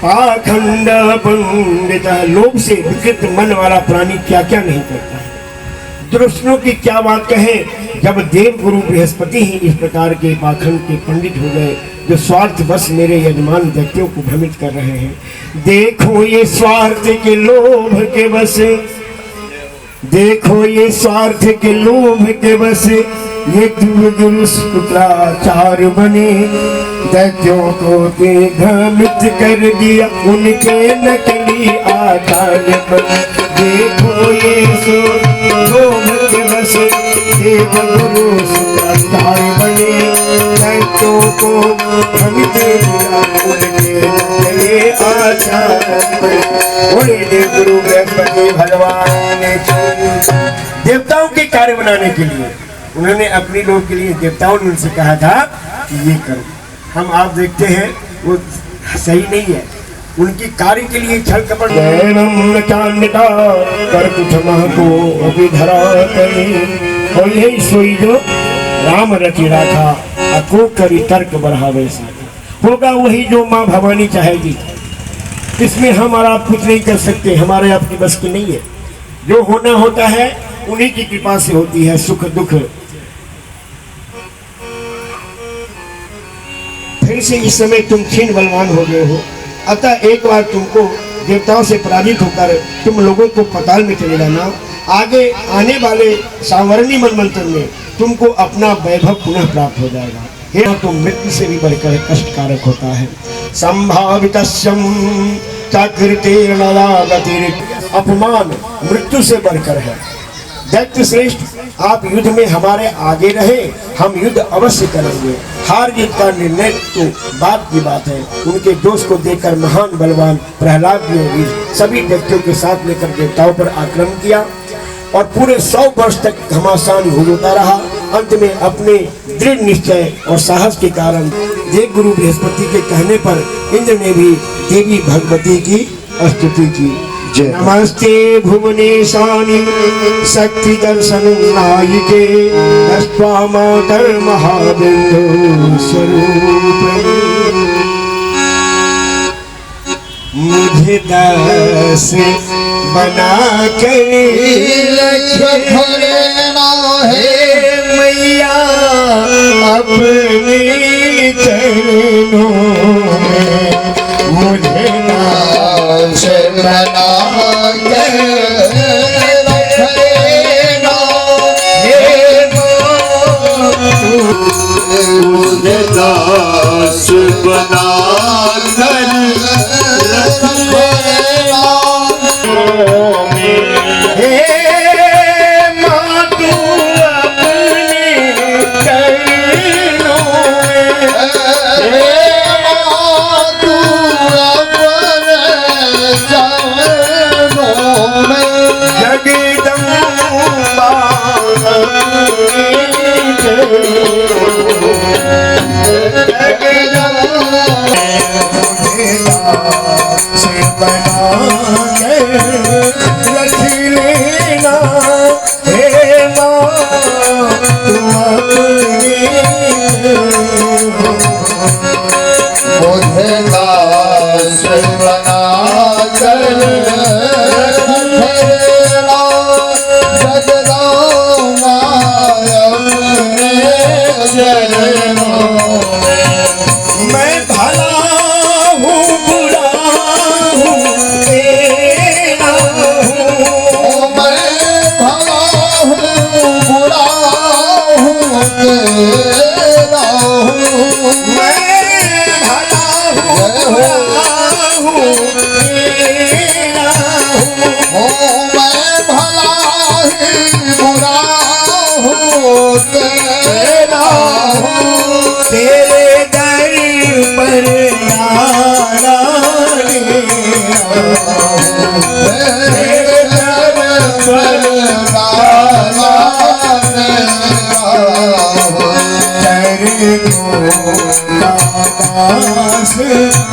पाखंड पंडित। लोभ से विकृत मन वाला प्राणी क्या क्या नहीं करता है। दुष्टों की क्या बात कहें, जब देव गुरु बृहस्पति ही इस प्रकार के पाखंड के पंडित हो गए जो स्वार्थ बस मेरे यजमान व्यक्तियों को भ्रमित कर रहे हैं। देखो ये स्वार्थ के लोभ के बस, देखो ये स्वार्थ के लोभ के बस, ये पुत्राचार बने, दैत्यों को भ्रमित कर दिया उनके नकली आचार बने। देखो ये लोभ के बस, देव गुरु पुत्राचार बने, दैत्यों को भ्रमित किया उनके नकली आचार बने। बोले देव गुरु बृहस्पति भगवान ने देवताओं के कार्य बनाने के लिए उन्होंने अपने लोग के लिए देवताओं ने उनसे कहा था कि ये करो। हम आप देखते हैं वो सही नहीं है, उनकी कार्य के लिए छल कपट कर कुछ को अभी धरा करी। और यही सोई जो राम रचि राखा अको करी तर्क बढ़ावे साथ होगा वही जो माँ भवानी चाहेगी। इसमें हम और आप कुछ नहीं कर सकते, हमारे आपकी बस की नहीं है। जो होना होता है उन्हीं की कृपा से होती है सुख दुख। फिर से इस समय तुम क्षीण बलवान हो गए हो, अतः एक बार तुमको देवताओं से पराजित होकर तुम लोगों को पताल में चले जाना। आगे आने वाले सांवरणी मनमंत्र में तुमको अपना वैभव पुनः प्राप्त हो जाएगा। यह तो मृत्यु से भी बढ़कर कष्टकारक होता है। संभावितस्यम चाकृतेन गतिरिक्त, अपमान मृत्यु से बढ़कर है। दैत्य श्रेष्ठ, आप युद्ध में हमारे आगे रहे, हम युद्ध अवश्य करेंगे। हार जीत का निर्णय तो बात की बात है। उनके दोष को देखकर महान बलवान प्रहलाद ने भी सभी दैत्यों के साथ लेकर देवताओं पर आक्रमण किया और पूरे 100 वर्ष तक घमासान होता रहा। अंत में अपने दृढ़ निश्चय और साहस के कारण देव गुरु बृहस्पति के कहने पर इंद्र ने भी देवी भगवती की स्तुति की। नमस्ते भुवनेशानि शक्ति दर्शन नायिके, दस्त्वा मातर महाबिंदु स्वरूप। मुझे दास बना कर लेना हे मैया अपने चरणों में, मुझे दास बना कर रखना हे मुझे दास बना कर रखना।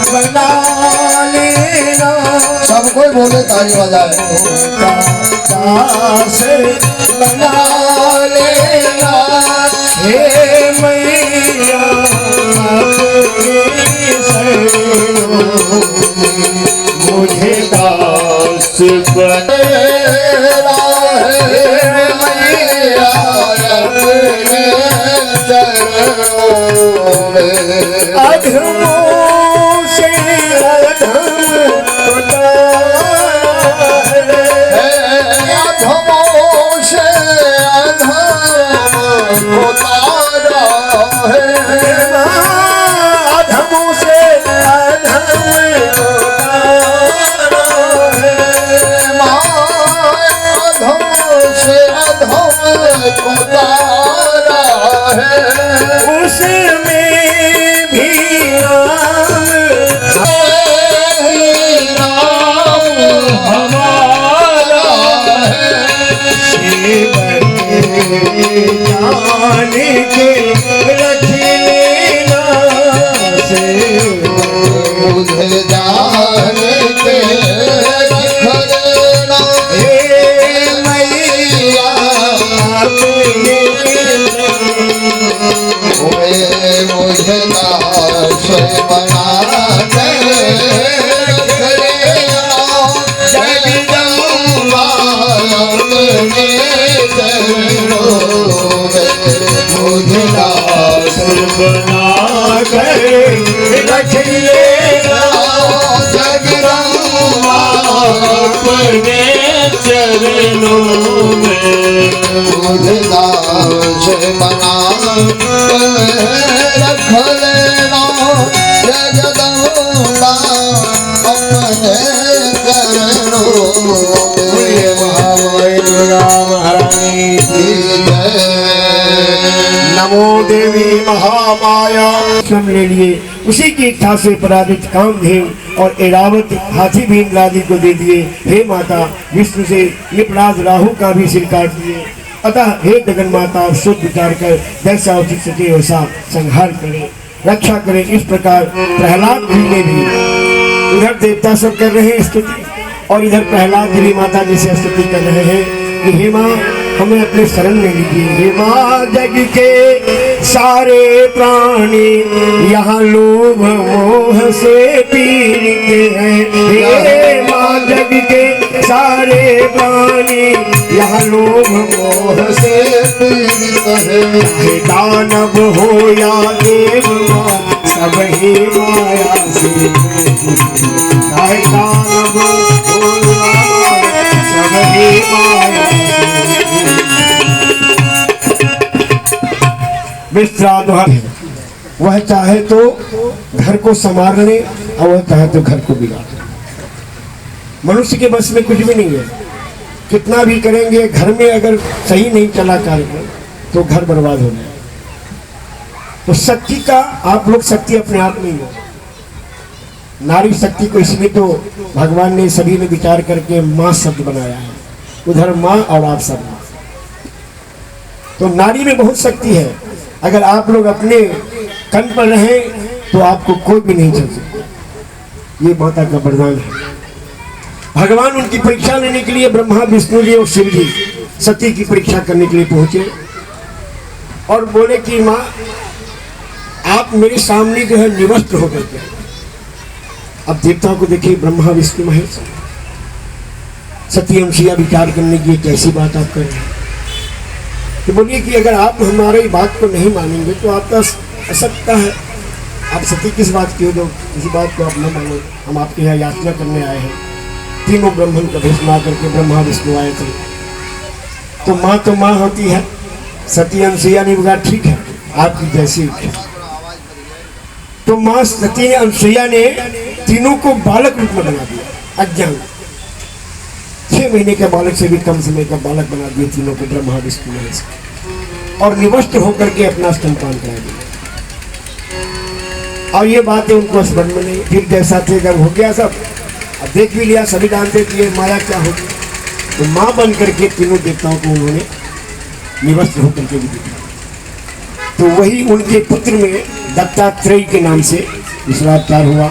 बना लेना, सब कोई बोले ताली बजाए। दास बना लेना हे मैया मुझे दास बना हे मैया चरणों में अधमों से अधम अधमों से अधम उतारा है अधमों से अधम अधमों से अधम उतारा है उसमें भी हमारा जाने के रख लेना से मुझे जाने के रख लेना हे मैया अपने मुझे दास बना के रख लेना जगदम्बा अपने चरणों में मुझे दास बना कर रख लेना जगदम्बा अपने चरणों में मुझे दास बना के रख लेना जगदम्बा अपने चरणों में महारानी की जय। नमो देवी महामाया स्वयं ले लिए उसी की इच्छा से पराजित कामधेनु और ऐरावत हाथी भीम आदि को दे दिए। हे माता विष्णु से निपराज राहु का भी सिर काट दिए। अतः हे जगन माता शुद्ध विचार कर जैसा उचित सके वैसा संहार करे रक्षा करे। इस प्रकार प्रहलाद जी ने भी उधर देवता सब कर रहे हैं स्तुति और इधर प्रहलाद जी माता जी से स्तुति कर रहे हैं कि हे माँ हमें अपने शरण में लीजिए। हे माँ जग के सारे प्राणी यहाँ लोभ मोह से पीड़ित हैं। हे माँ जग के सारे प्राणी यहाँ लोभ मोह से पीड़ित है चाहे दानव हो या देव माँ सब ही माया से चाहे दानव हो या सब ही माया से। विश्राम वह चाहे तो घर को संवारने और वह चाहे तो घर को बिगाड़ने। मनुष्य के बस में कुछ भी नहीं है। कितना भी करेंगे घर में अगर सही नहीं चला कार्यक्रम तो घर बर्बाद हो जाए। तो शक्ति का आप लोग शक्ति अपने आप में ही हो। नारी शक्ति को इसलिए तो भगवान ने सभी ने विचार करके माँ शब्द बनाया है। उधर माँ और आप सब माँ। तो नारी में बहुत शक्ति है। अगर आप लोग अपने कन पर रहें तो आपको कोई भी नहीं चल सकता। ये माता का वरदान है। भगवान उनकी परीक्षा लेने के लिए ब्रह्मा विष्णु जी और शिव जी सती की परीक्षा करने के लिए पहुंचे और बोले कि माँ आप मेरे सामने जो है निवस्त्र होकर के। अब देवताओं को देखिए ब्रह्मा विष्णु महेश सती अंशिया विचार करने की कैसी बात आप कर रहे हैं। तो बोलिए कि अगर आप हमारी बात को नहीं मानेंगे तो आपका असत्य है। आप सती किस बात की हो जो किसी बात को आप न मानो। हम आपके यहाँ याचना करने आए हैं। तीनों ब्राह्मण का भेष ला करके ब्रह्मा विष्णु आए थे। तो माँ होती है। सती अनुसुईया ने बोला ठीक है आपकी जैसी इच्छा। तो माँ सती अनुसुईया ने तीनों को बालक रूप में बना दिया। अज्ञान 6 महीने के बालक से भी कम समय का बालक बना दिए तीनों को ब्रह्मा विष्णु महेश और निवस्त्र होकर के अपना स्तनपान करा दिया। और ये बातें उनको स्मरण में नहीं। फिर जैसा थे जब हो गया सब अब देख भी लिया सभी जानते थे ये माया क्या होगी। तो माँ बन करके तीनों देवताओं को उन्होंने निवस्त्र होकर के भी दिखाया। तो वही उनके पुत्र में दत्तात्रेय के नाम से दूसरा अवतार हुआ।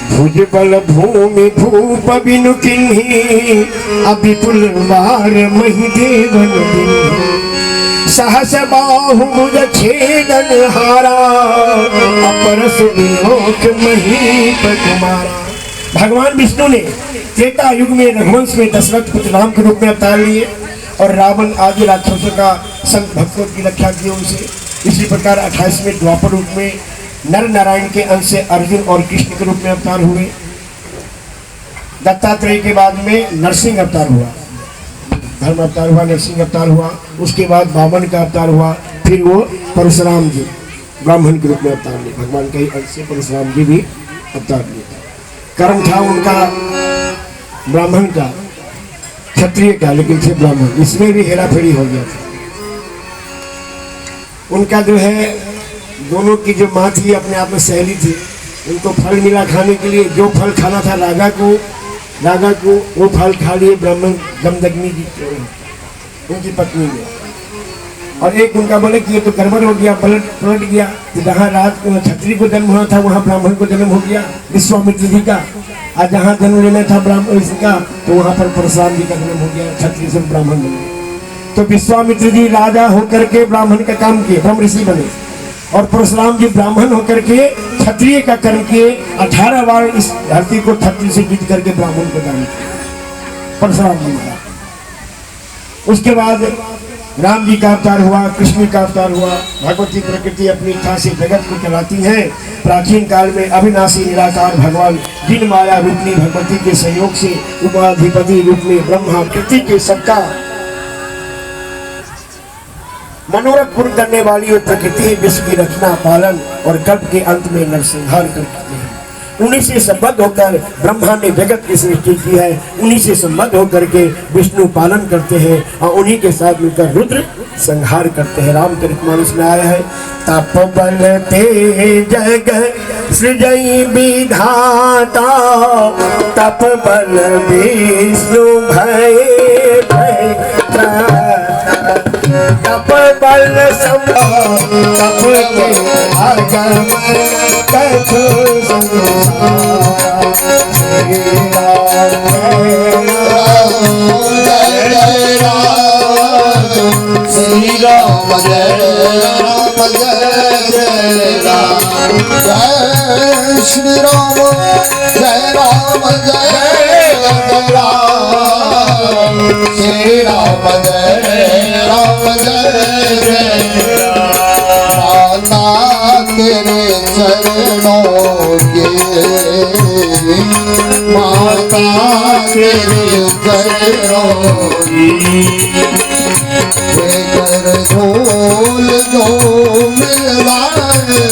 भुज बल भूमि भूप बिनु किन्ही अभिपुल वार मही देवन बिन्ही सहस बाहु मुझ छेदन हारा अपरस विलोक महीप कुमारा। भगवान विष्णु ने त्रेता युग में रघुवंश में दशरथ पुत्र राम के रूप में अवतार लिए और रावण आदि राक्षसों का संत भक्तों की रक्षा की उनसे। इसी प्रकार 28वें द्वापर रूप में नर नारायण के अंश से अर्जुन और कृष्ण के रूप में अवतार हुए। दत्तात्रेय के बाद में नरसिंह अवतार हुआ, धर्म अवतार हुआ, नरसिंह अवतार हुआ। उसके बाद वामन का अवतार हुआ, फिर वो परशुराम जी ब्राह्मण के रूप में अवतार लिए। भगवान के अंश से परशुराम जी भी अवतार लिए। कर्म था उनका ब्राह्मण का, क्षत्रिय का, लेकिन थे ब्राह्मण। इसमें भी हेरा फेरी हो गया था। उनका जो है दोनों की जो माँ थी अपने आप में सहेली थी। उनको फल मिला खाने के लिए, जो फल खाना था राजा को वो फल खा लिए ब्राह्मण दमदग्नि जी उनकी पत्नी ने। और एक उनका बोले कि ये तो गड़बड़ हो गया, पलट गया। तो जहाँ राज क्षत्रिय को जन्म होना था वहाँ ब्राह्मण को जन्म हो गया विश्वामित्र जी का। और जहाँ जन्म लेना था ब्राह्मण इसका तो वहाँ पर परशुराम जी का जन्म हो गया, क्षत्रिय से ब्राह्मण बने। तो विश्वामित्र जी राजा होकर के ब्राह्मण का काम किए, ब्रह्म ऋषि बने। और परशुराम जी ब्राह्मण होकर के क्षत्रिय का कर्म किए। 18 बार इस धरती को क्षत्रिय से जीत करके ब्राह्मण को दान किया परशुराम जी का। उसके बाद राम जी का अवतार हुआ, कृष्ण का अवतार हुआ। भगवती प्रकृति अपनी इच्छा से जगत को चलाती है। प्राचीन काल में अविनाशी निराकार भगवान जिन माया रूपनी भगवती के सहयोग से उपाधिपति रूप में ब्रह्मा पृथ्वी के सबका मनोरथ पूर्ण करने वाली वो प्रकृति विश्व की रचना पालन और कल्प के अंत में नरसंहार करते हैं। उन्हीं से संबद्ध होकर ब्रह्मा ने जगत की सृष्टि की है। उन्हीं से संबद्ध होकर के विष्णु पालन करते हैं और उन्हीं के साथ मिलकर रुद्र संहार करते हैं। रामचरितमानस में आया है, तप बल ते जग सृजई विधाता, तप बल विष्णु भय तप बल तप के आगम कछु श्री राम जय राम जय जय राम, जय श्री राम जय राम जय राम, श्री राम जय राम जय जय राम। माता तेरे चरणों के, माता तेरे चरणों की कर धूल जो मिल जाए,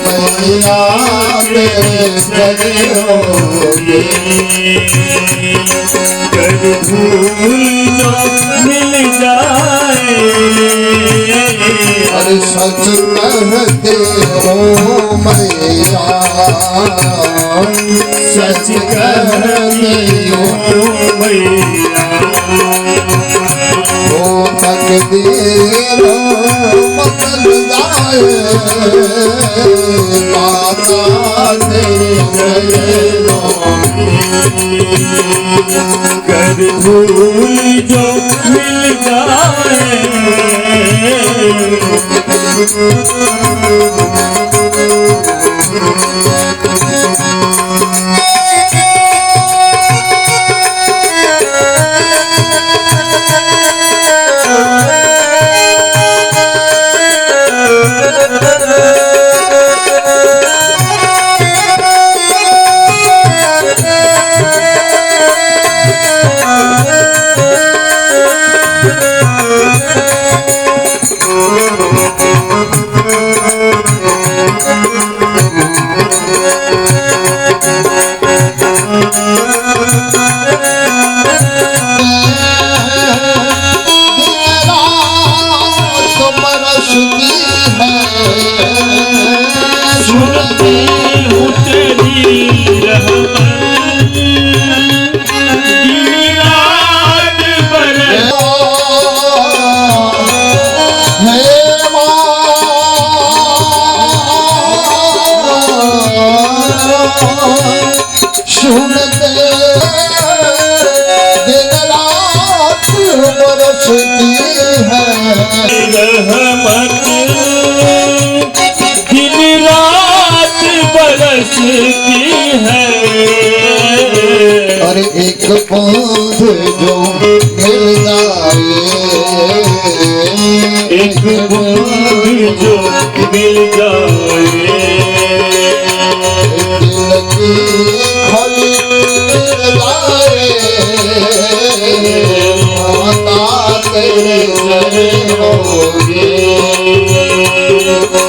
मैया तेरे चरणों की कर धूल जो मिल जाए। अरे सच कहते हो मैया, सच कहते हो मैया, ओ तकदीर बदल जाए, माता तेरे चरणों कर धूल जो मिल जाए। सुनते दिन रात बरसती है, रहमत दिन रात बरसती है। और एक बूंद साथ जो मिल जाए, एक बूंद जो मिल जाए, दिल की खोली मिल जाए, माता तेरे होगी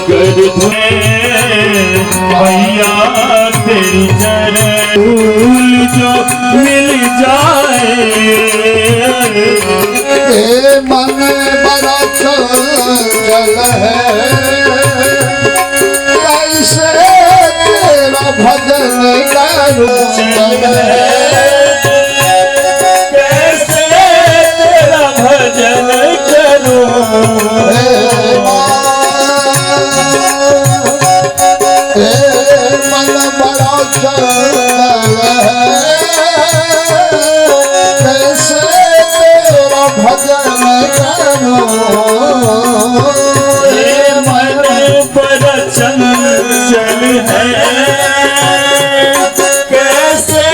कर धुए मैया तेरी चरण फूल जो मिल जाए, ये मन बड़ा चंचल है, कैसे तेरा भजन करूं, कैसे तेरा भजन करूं, मन बड़ा चंचल है, कैसे तेरा भजन करूं, ये मन बड़ा चंचल है, कैसे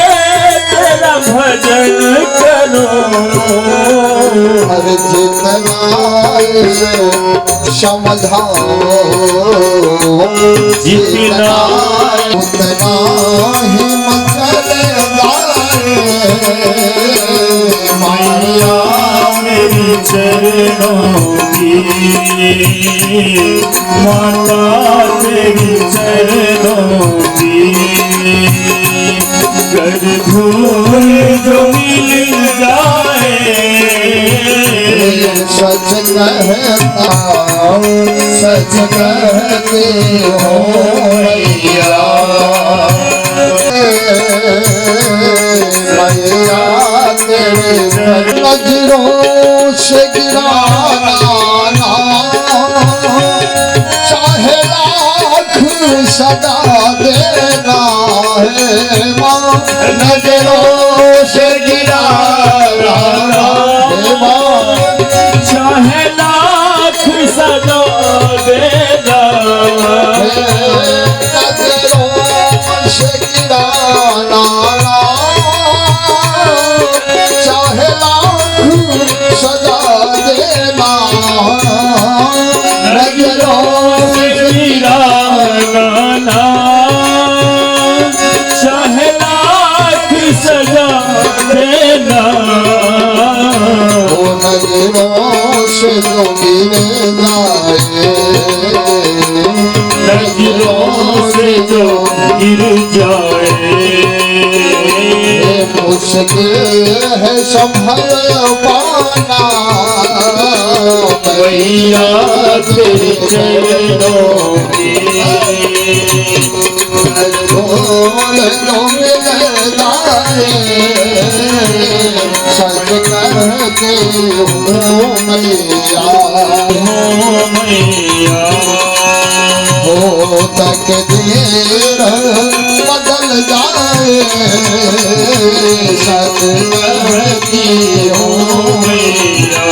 तेरा भजन करूं, हर जितना इसे समझाओ, जितना उतना ही मचल जाए, मैया मेरी चरणों की, माता तेरी चरणों की, कर धूल जो मिल जाए, सच कहता सच कहते हो मैया, मैया तेरे नजरों से गिराना चाहे लाख सदा देना है माँ, नजरों से गिराना है माँ, चाहे लाख सदा देना, नजरों से गिराना चाहे लाख सजा देना, नजरों से गिराना, चाहे लाख सजा देना, वो नजरों से जो गिर जाए, नजरों से जो गिर जाए, मुश्किल है संभल पाना, मैया तेरे चरणों की, ढोल लो मिल जाए, सच कहते हो मैया, मैया हो तकदीर बदल जाए, सच कहती हो मैया,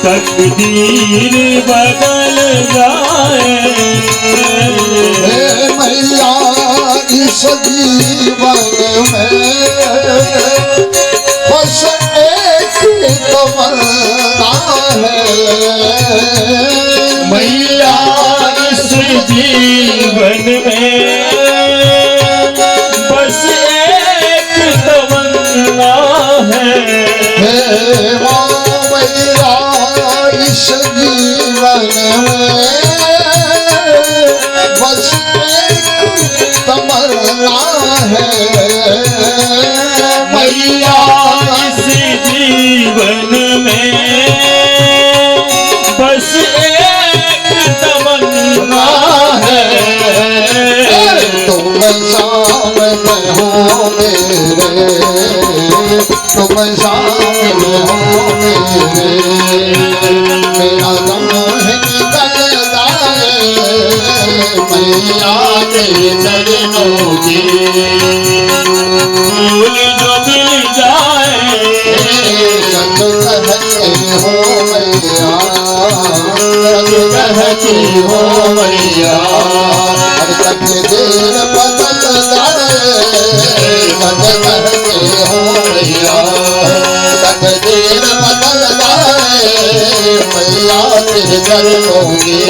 तकदीर बदल जाए, हे मैया इस जीवन में बस एक तमन्ना है, मैया इस जीवन में बस एक तमन्ना है, हे माँ मैया इस जीवन में बस एक तमन्ना है, मैया इस जीवन में बस एक तमन्ना है, तुम सामने हो मेरे, तुम सामने हो मेरे, मेरा दम निकल जाए, मैया तेरे चरणों की, फूल जो मिल जाए, सच कहते हो मैया, सच कहती हो मैया, हर तक देर बदल जाए, सच कहते मैया तन देर बदल जाए मैया तेरे चरणों में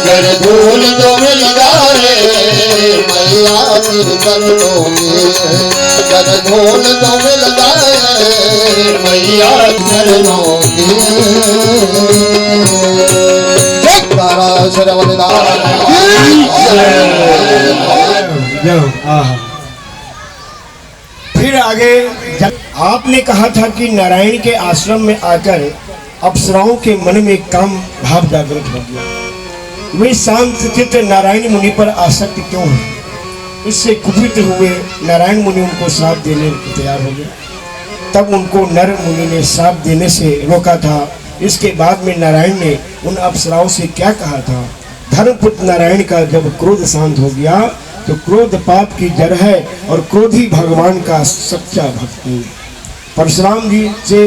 कर धूल तो मिल जाए मैया तेरे चरणों में कर धूल तो मिल जाए मैया चरणों में तारा शरवण फिर आगे जब आपने कहा था कि नारायण के आश्रम में आकर अप्सराओं के मन में काम भाव जागृत हो गया। वे शांत चित्त नारायण मुनि पर आसक्त क्यों है? इससे कुपित हुए नारायण मुनि उनको श्राप देने को तैयार हो गया। तब उनको नर मुनि ने श्राप देने से रोका था। इसके बाद में नारायण ने उन अप्सराओं से क्या कहा था? धर्मपुत्र नारायण का जब क्रोध शांत हो गया तो क्रोध पाप की जड़ है और क्रोधी भगवान का सच्चा भक्ति। परशुराम जी से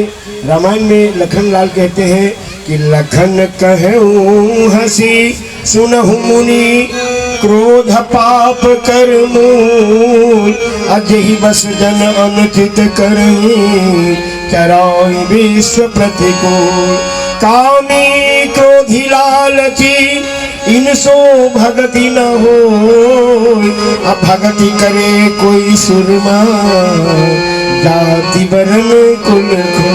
रामायण में लखन लाल कहते हैं कि लखन कहूँ हंसी सुनहु मुनि क्रोध पाप कर मूल अजहि बस जन अनुचित कर चराई विश्व प्रतिकूल कामी क्रोधी लालची इनसो भगति न हो अब भगति करे कोई सुरमा जाति वरण कुल खो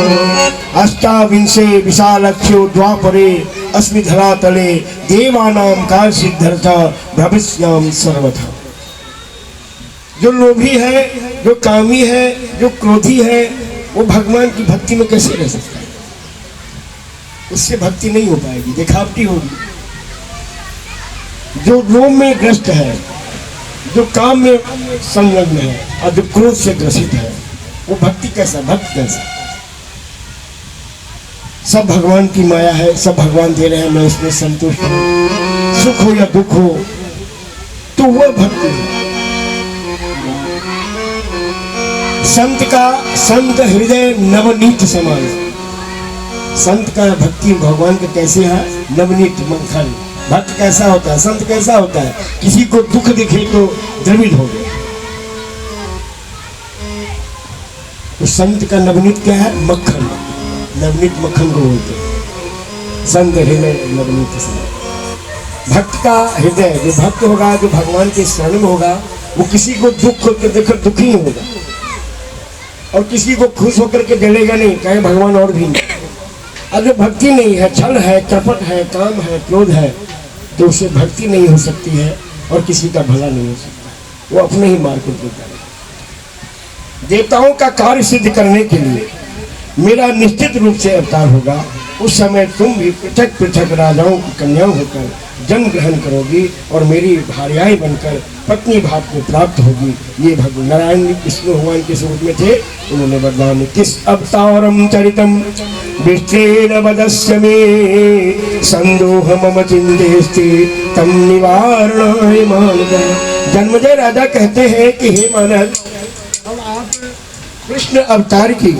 अष्टाविंशे विशालक्ष्यो द्वापरे अस्मि धरातले देवानाम काल सिद्धर्था भविष्याम सर्वथा। जो लोभी है, जो कामी है, जो क्रोधी है, वो भगवान की भक्ति में कैसे रह सकता है? उससे भक्ति नहीं हो पाएगी, दिखावटी होगी। जो रोम में ग्रस्त है, जो काम में संलग्न है और जो क्रोध से ग्रसित है, वो भक्ति कैसा, भक्त कैसा? सब भगवान की माया है, सब भगवान दे रहे हैं, मैं इसमें संतुष्ट हूं। सुख हो या दुख हो तो वह भक्ति है। संत हृदय नवनीत समान। संत का भक्ति भगवान का कैसे है? नवनीत मंथन। भक्त कैसा होता है? संत कैसा होता है? किसी को दुख दिखे तो द्रवित हो गया। तो संत का नवनीत क्या है? मक्खन। नवनीत मक्खन को बोलते हैं। संत हृदय नवनीत समान। भक्त का हृदय, जो भक्त होगा, जो भगवान के शरण में होगा, वो किसी को दुख होकर देखकर दुखी होगा और किसी को खुश होकर के जलेगा नहीं, कहे भगवान और भी नहीं। अब जो भक्ति नहीं है, छल है, कपट है, काम है, क्रोध है, तो उसे भक्ति नहीं हो सकती है और किसी का भला नहीं हो सकता। वो अपने ही मार्ग को देता है। देवताओं का कार्य सिद्ध करने के लिए मेरा निश्चित रूप से अवतार होगा। उस समय तुम भी पृथक पृथक राजाओं की कन्याओं होकर जन्म ग्रहण करोगी और मेरी भार्याएं बनकर पत्नी भाव को प्राप्त होगी। ये भगवान नारायण विष्णु भगवान के स्वरूप में थे। उन्होंने वरदान किस अवतारम चरितम विष्णेन वदस्य मे संदोह मम चिंतेस्ति तम निवारणाय मानव। जन्मजय राजा कहते हैं कि हे मानव, अब आप कृष्ण अवतार की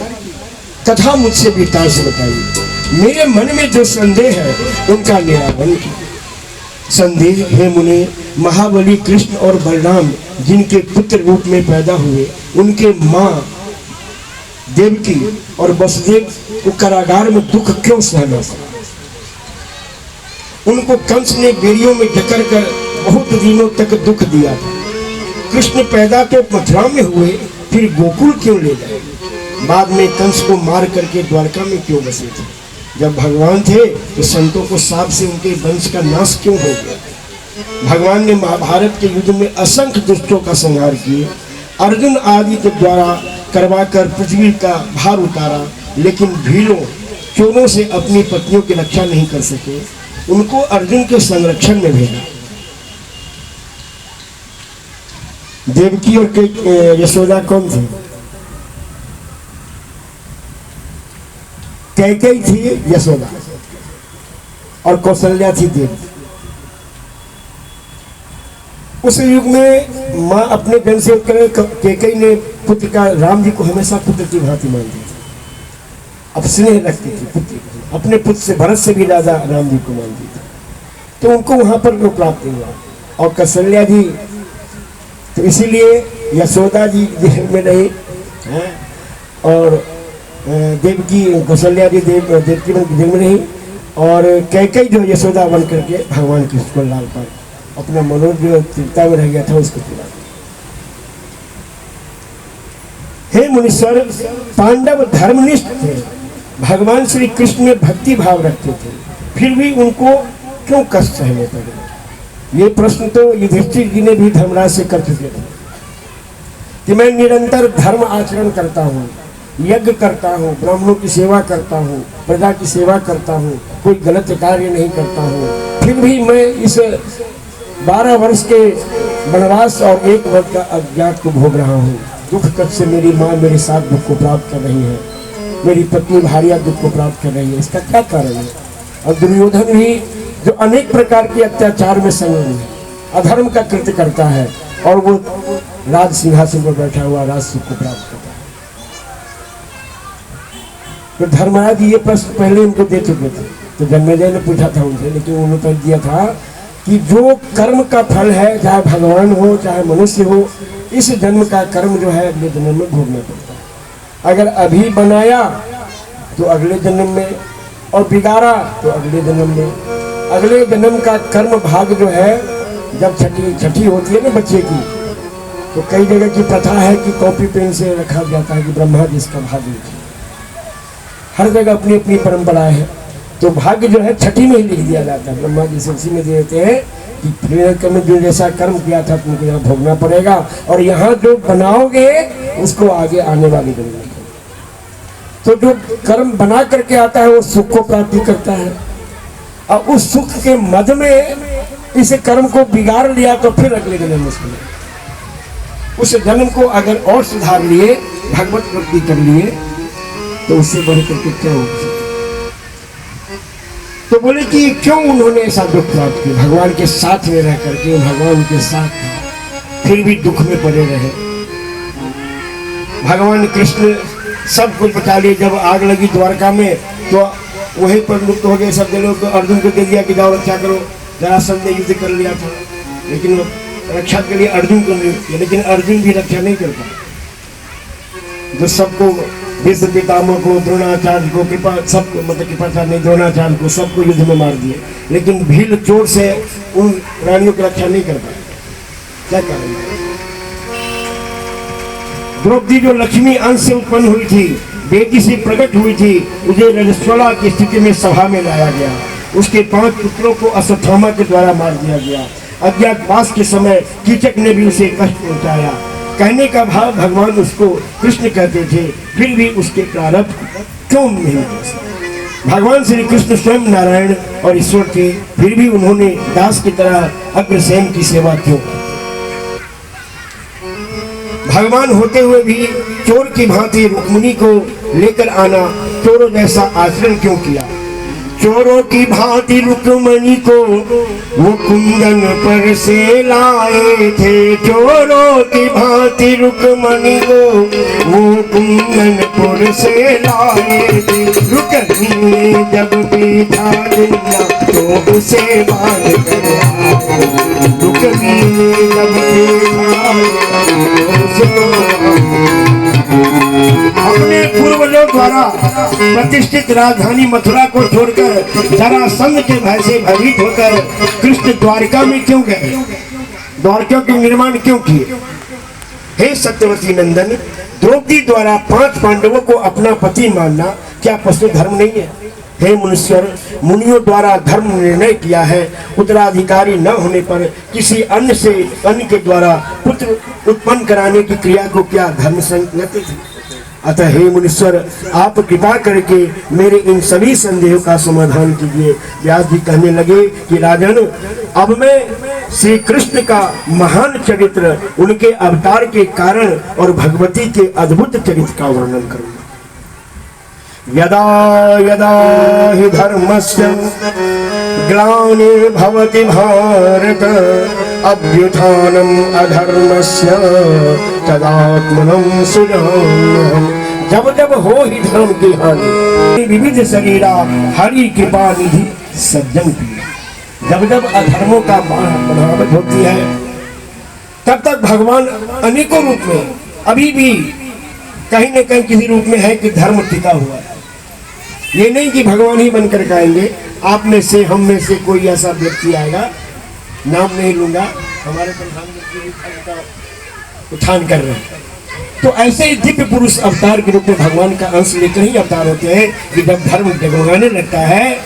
कथा मुझसे विस्तार से बताइए। मेरे मन में जो संदेह है उनका निराकरण कीजिए। संदेह हे मुने, महाबली कृष्ण और बलराम जिनके पुत्र रूप में पैदा हुए, उनके माँ देवकी और वसुदेव को कारागार में दुख क्यों सहना पड़ा? उनको कंस ने बेड़ियों में जकड़ कर बहुत दिनों तक दुख दिया था। कृष्ण पैदा तो मथुरा में हुए, फिर गोकुल क्यों ले गए? बाद में कंस को मार करके द्वारका में क्यों बसे थे? जब भगवान थे तो संतों को शाप से उनके वंश का नाश क्यों हो गया? भगवान ने महाभारत के युद्ध में असंख्य दुष्टों का संहार किए, अर्जुन आदि के द्वारा करवाकर पृथ्वी का भार उतारा, लेकिन भीलों चोरों से अपनी पत्नियों की रक्षा नहीं कर सके। उनको अर्जुन के संरक्षण में भेजा। देवकी और यशोदा कौन थे? कैकेयी थी यशोदा और कौशल्या थी देवकी। उस युग में माँ अपने जन से कैकेयी ने पुत्र का, राम जी को हमेशा पुत्र की भांति मानती थी। अब स्नेह रखती थी पुत्र, अपने पुत्र से, भरत से भी ज्यादा राम जी को मानती थी। तो उनको वहां पर वो प्राप्त हुआ। और कौशल्या जी तो इसीलिए यशोदा जी जेल में रही, और देवकी कौशल्या जी देवकी बन दिल में रही, और कैकई जो यशोदा बन करके भगवान कृष्ण को लाल पर अपना मनोज जो चिंता में रह गया था उसको पूरा। हे मुनीश्वर, पांडव धर्मनिष्ठ थे, भगवान श्री कृष्ण में भक्ति भाव रखते थे, फिर भी उनको क्यों कष्ट सहने पड़े? ये प्रश्न तो युधिष्ठिर जी ने भी धर्मराज से कर चुके थे कि मैं निरंतर धर्म आचरण करता हूँ, यज्ञ करता हूँ, ब्राह्मणों की सेवा करता हूँ, प्रजा की सेवा करता हूँ, कोई गलत कार्य नहीं करता हूँ, फिर भी मैं इस 12 वर्ष के वनवास और 1 वर्ष का अज्ञात को भोग रहा हूँ। दुख कब से मेरी माँ मेरे साथ दुख को प्राप्त कर रही है, मेरी पत्नी भार्या दुख को प्राप्त कर रही है, इसका क्या कारण है? और दुर्योधन भी जो अनेक प्रकार के अत्याचार में संलग्न है, अधर्म का कृत्य करता है, और वो राज सिंहासन पर बैठा हुआ राज सुख को प्राप्त करता है। तो धर्मराज ये प्रश्न पहले उनको दे चुके थे, तो जन्मेजय ने पूछा था उनसे, लेकिन उन्होंने उत्तर दिया था कि जो कर्म का फल है, चाहे भगवान हो चाहे मनुष्य हो, इस जन्म का कर्म जो है अगले जन्म में भोगना पड़ता है। अगर अभी बनाया तो अगले जन्म में, और बिगाड़ा तो अगले जन्म में। अगले जन्म का कर्म भाग जो है जब छठी होती है ना बच्चे की, तो कई जगह की प्रथा है कि कॉपी पेन से रखा जाता है कि ब्रह्मा जी इसका भाग्य लिखिए। हर जगह अपनी अपनी परंपरा है, तो भाग्य जो है छठी में ही लिख दिया जाता है। ब्रह्मा जी से उसी में दे देते हैं कि प्रेरक में जो जैसा कर्म किया था तुमको यहाँ भोगना पड़ेगा, और यहाँ जो बनाओगे उसको आगे आने वाली दुनिया। तो जो कर्म बना करके आता है वो सुख को प्राप्ति करता है, और उस सुख के मद में इस कर्म को बिगाड़ लिया तो फिर अगले जन्म मुश्किल है। उस जन्म को अगर और सुधार लिए, भगवत भक्ति कर लिए, तो उससे बढ़ करके क्या हो सकता? तो बोले कि क्यों उन्होंने ऐसा दुख प्राप्त किया? भगवान के साथ में रह करके, भगवान के साथ फिर भी दुख में पड़े रहे। भगवान कृष्ण सब कुछ बचा लिए। जब आग लगी द्वारका में तो वहीं पर मुक्त हो गए सब लोग, तो अर्जुन को दे दिया कि जाओ रक्षा करो। जरासंध ने युद्ध कर लिया था, लेकिन रक्षा के लिए अर्जुन को नियुक्त किया, लेकिन अर्जुन भी रक्षा नहीं कर पाया। जो सबको विश्व पितामह को, द्रोणाचार्य को, कृपा सबको, मतलब कृपाचार्य नहीं, द्रोणाचार्य को, सबको युद्ध में मार दिए, लेकिन भील चोट से उन रानियों की रक्षा नहीं कर पाए। क्या कारण है? द्रौपदी जो लक्ष्मी अंश से उत्पन्न हुई थी, बेटी से प्रकट हुई थी, उसे रजस्वला की स्थिति में सभा में लाया गया। उसके 5 पुत्रों को अश्वत्थामा के द्वारा मार दिया गया। अज्ञातवास के समय कीचक ने भी उसे कष्ट पहुंचाया। कहने का भाव भगवान उसको कृष्ण कहते थे, फिर भी उसके प्रारब्ध क्यों नहीं? भगवान श्री कृष्ण स्वयं नारायण और ईश्वर थे, फिर भी उन्होंने दास की तरह अग्रसेन की सेवा क्यों की? भगवान होते हुए भी चोर की भांति रुक्मिणी को लेकर आना, चोरों जैसा आचरण क्यों किया? चोरों की भांति रुक्मिणी को वो कुंदन पर से लाए थे। चोरों की भांति रुक्मिणी को वो कुंदन पर से लाए थे। रुक्मिणी जब बीता दुनिया तो उसे बांध कर आए। रुक्मिणी जब बीता अपने पूर्वजों द्वारा प्रतिष्ठित राजधानी मथुरा को छोड़कर जरासंध के भय से भयभीत होकर कृष्ण द्वारका में क्यों गए? द्वारका के निर्माण क्यों किए? हे सत्यवती नंदन, द्रौपदी द्वारा 5 पांडवों को अपना पति मानना क्या पशु धर्म नहीं है? हे मुनीश्वर, मुनियों द्वारा धर्म निर्णय किया है, उत्तराधिकारी न होने पर किसी अन्य के द्वारा पुत्र उत्पन्न कराने की क्रिया को क्या धर्म संगत है? अतः हे मुनीश्वर, आप कृपा करके मेरे इन सभी संदेहों का समाधान कीजिए। व्यास जी कहने लगे कि राजन, अब मैं श्री कृष्ण का महान चरित्र, उनके अवतार के कारण और भगवती के अद्भुत चरित्र का वर्णन करूंगा। यदा यदा हि धर्मस्य ग्लानिर्भवति भारत, अभ्युत्थानम् अधर्मस्य तदात्मनं सृजाम्यहम्। जब जब हो ही धर्म की हानि, विविध शरीरा हरि कृपा निधि सज्जन की। जब जब अधर्मों का बढ़ावट होती है, तब तक भगवान अनेकों रूप में अभी भी कहीं न कहीं किसी रूप में है कि धर्म टिका हुआ है। ये नहीं कि भगवान ही बनकर के आएंगे, आप में से हम में से कोई ऐसा व्यक्ति आएगा, नाम नहीं लूंगा, हमारे प्रधानमंत्री का उत्थान कर रहे हैं, तो ऐसे ही दिव्य पुरुष अवतार के रूप में भगवान का अंश लेकर ही अवतार होते हैं कि जब धर्म डगमगाने लगता है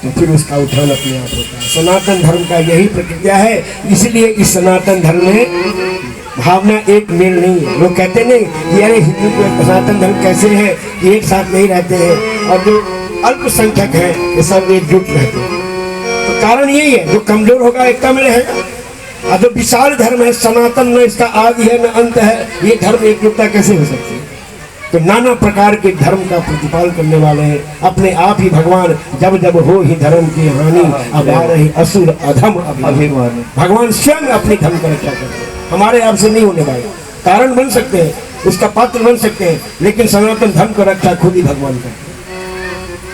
तो फिर उसका उत्थान अपने आप होता है। सनातन धर्म का यही प्रक्रिया है। इसलिए इस सनातन धर्म में भावना एक मेल नहीं है। लोग कहते नहीं कि अरे हिंदू के सनातन धर्म कैसे है कि एक साथ नहीं रहते हैं, और जो अल्पसंख्यक है ये सब एकजुट रहते हैं। तो कारण यही है, जो कमजोर होगा एकता में रहेगा, और जो विशाल धर्म है सनातन, न इसका आदि है न अंत है, ये धर्म एकजुटता कैसे हो सकती है। तो नाना प्रकार के धर्म का प्रतिपाल करने वाले हैं अपने आप ही भगवान। जब जब हो ही धर्म की हानि, अब आ रही असुर अधम अभिमान। भगवान स्वयं अपनी धर्म का रक्षा करते हैं, हमारे आप से नहीं होने वाले। कारण बन सकते हैं, उसका पात्र बन सकते हैं, लेकिन सनातन धर्म का रक्षा खुद ही भगवान करते हैं।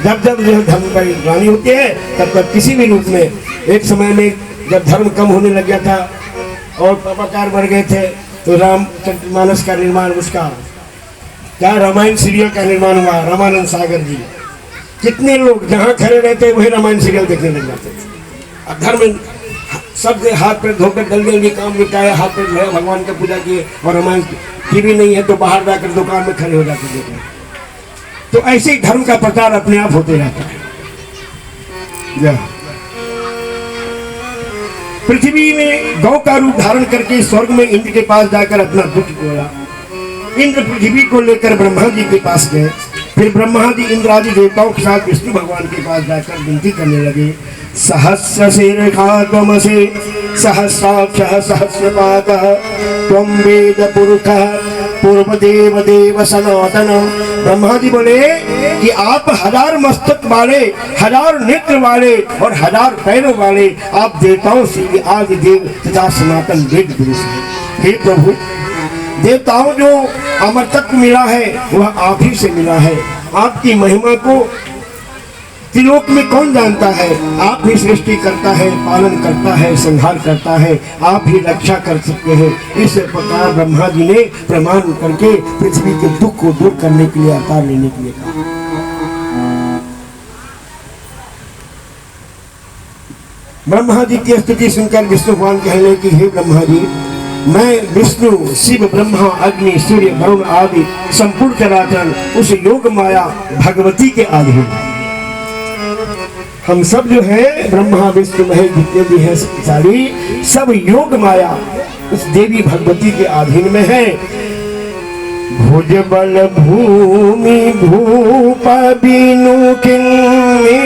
जब जब जो धर्म की हानि होती है तब तब किसी भी रूप में, एक समय में जब धर्म कम होने लग गया था और परोपकार बढ़ गए थे, तो रामचरितमानस का निर्माण, उसका क्या रामायण सीरियल का निर्माण हुआ। रामानंद सागर जी, कितने लोग जहाँ खड़े रहते वही रामायण सीरियल देखने लग जाते थे। अब धर्म सब हाथ पर धोकर जल्दी जल्दी काम निपटाया, हाथ पर धोया, भगवान का पूजा किए, और रामायण टीवी नहीं है तो बाहर जाकर दुकान में खड़े हो जाते देखने। तो ऐसे ही धर्म का प्रचार अपने आप होते रहता है। पृथ्वी में गौ का रूप धारण करके स्वर्ग में इंद्र के पास जाकर अपना दुख बोला। इंद्र पृथ्वी को लेकर ब्रह्मा जी के पास गए। फिर ब्रह्मा जी इंद्र आदि देवताओं के साथ विष्णु भगवान के पास जाकर विनती करने लगे। सहस्र शीर्षात्मसे सहस्राक्षः सहस्रपादः त्वं वेद पुरुषः पूर्वदेव देव सनातन। ब्रह्मा जी बोले कि आप 1000 मस्तक वाले, 1000 नेत्र वाले और 1000 पैरों वाले आप देवताओं से आदि देव तथा सनातन वेद पुरुष हैं। हे प्रभु, देवताओं जो अमरतत्व मिला है वह आप ही से मिला है। आपकी महिमा को त्रिलोक में कौन जानता है। आप ही सृष्टि करता है, पालन करता है, संहार करता है, आप ही रक्षा कर सकते हैं। इस प्रकार ब्रह्मा जी ने प्रमाण करके पृथ्वी के दुख को दूर करने के लिए अवतार लेने के लिए कहा। ब्रह्मा जी की स्तुति सुनकर विष्णु भगवान कहने की, हे ब्रह्मा जी, मैं विष्णु, शिव, ब्रह्मा, अग्नि, सूर्य, वरुण आदि संपूर्ण चराचर उस योग माया भगवती के अधीन। हम सब जो है ब्रह्मा विष्णु महेश जितने भी हैं शक्तिशाली, सब योग माया उस देवी भगवती के अधीन में है। भुज बल भूमि भूप बिनु किन्नी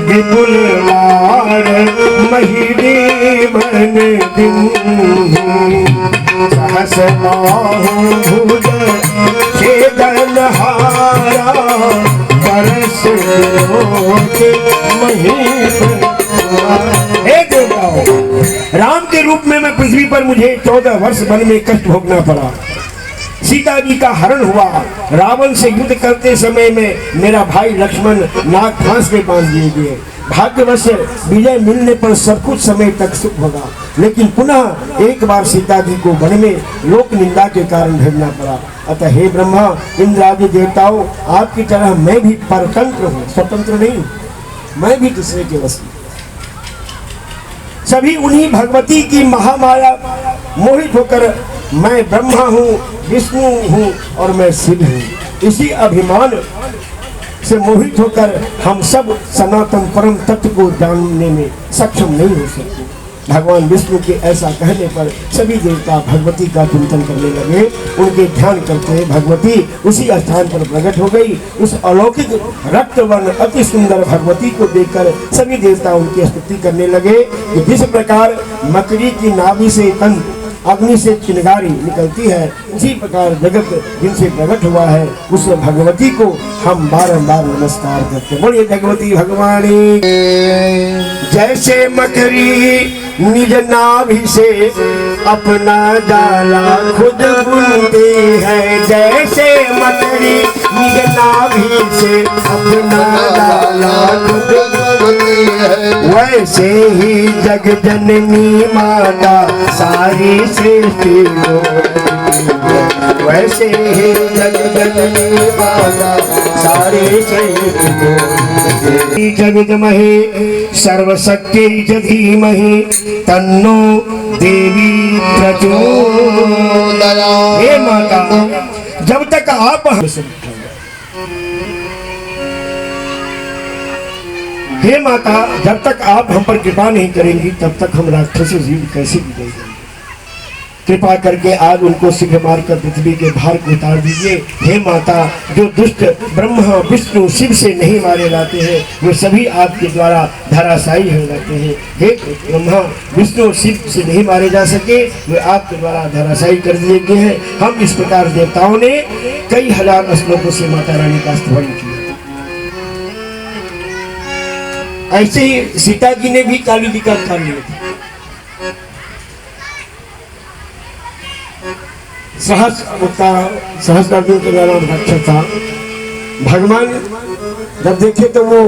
विपुल वार महिरे बन दिन सहस बाहु भुज छेदन हारा परस राम के रूप में मैं पृथ्वी पर मुझे 14 वर्ष वन में कष्ट भोगना पड़ा। सीता जी का हरण हुआ। रावण से युद्ध करते समय में मेरा भाई लक्ष्मण नाग फांस में बांध दिए गए। भाग्यवश विजय मिलने पर सब कुछ समय तक सुख होगा, लेकिन पुनः एक बार सीता जी को वन में लोक निंदा के कारण भेजना पड़ा। अतः हे ब्रह्मा, इंद्र आदि देवताओं, आपकी तरह मैं भी परतंत्र हूँ, स्वतंत्र नहीं, मैं भी दूसरे के वश। सभी उन्हीं भगवती की महामाया मोहित होकर मैं ब्रह्मा हूँ, विष्णु हूँ और मैं शिव हूँ, इसी अभिमान से मोहित होकर हम सब सनातन परम तत्व को जानने में सक्षम नहीं हो सकते। भगवान विष्णु के ऐसा कहने पर सभी देवता भगवती का चिंतन करने लगे। उनके ध्यान करते भगवती उसी स्थान पर प्रकट हो गई। उस अलौकिक रक्तवर्ण अति सुंदर भगवती को देखकर सभी देवता उनकी स्तुति करने लगे कि जिस प्रकार मकड़ी की नाभि से तन, अग्नि से चिंगारी निकलती है, उसी प्रकार जगत जिनसे प्रकट हुआ है उस भगवती को हम बारंबार नमस्कार करते। बोलिए भगवती भगवानी। जैसे मकड़ी निज नाभि से अपना जाला खुद बुनती है, जैसे मकड़ी निज नाभि से अपना जाला खुद बुनती है, वैसे ही जग जननी माता सारी सृष्टि वैसे ही जग जननी माता सारे जगदमहे सर्वशक्ति धीमहि तन्नो देवी प्रचोदयात्। हे माता, जब तक आप हे माता, जब तक आप हम पर कृपा नहीं करेंगी तब तक हम राक्षसों से जीव कैसे जीतेंगे। कृपा करके आज उनको शीघ्र मारकर पृथ्वी के भार को उतार दीजिए। हे माता, जो दुष्ट ब्रह्मा विष्णु शिव से नहीं मारे जाते हैं वे सभी आपके द्वारा धराशायी हो जाते हैं। हे ब्रह्मा विष्णु शिव से नहीं मारे जा सके वे आपके द्वारा धराशायी कर दिए गए हैं। हम इस प्रकार देवताओं ने कई हजार श्लोकों से माता रानी का स्तवन किया। ऐसे ही सीता जी ने भी काली जी का अवतार लिया था। सहस्रार्जुन के नाम राक्षस था। भगवान जब देखे तो वो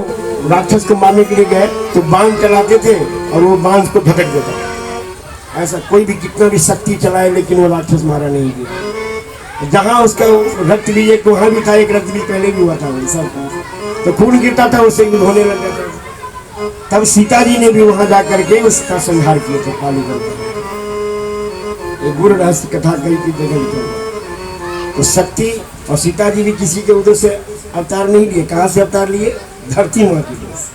राक्षस को मारने के लिए गए तो बाण चलाते थे और वो बाण को भटक देता था। ऐसा कोई भी कितना भी शक्ति चलाए लेकिन वो राक्षस मारा नहीं गया। जहाँ उसका रक्त लिए तो वहाँ भी था, एक रक्त भी पहले भी हुआ था वैसा, तो खून गिरता था उससे भी होने लग जाता था। तब सीता जी ने भी वहां जाकर के उसका संहार किया था काली का। गुरु रहस्य कथा कही थी जगह तो शक्ति और सीता जी भी किसी के उधर से अवतार नहीं लिए। कहां से अवतार लिए? धरती माँ की तरफ से।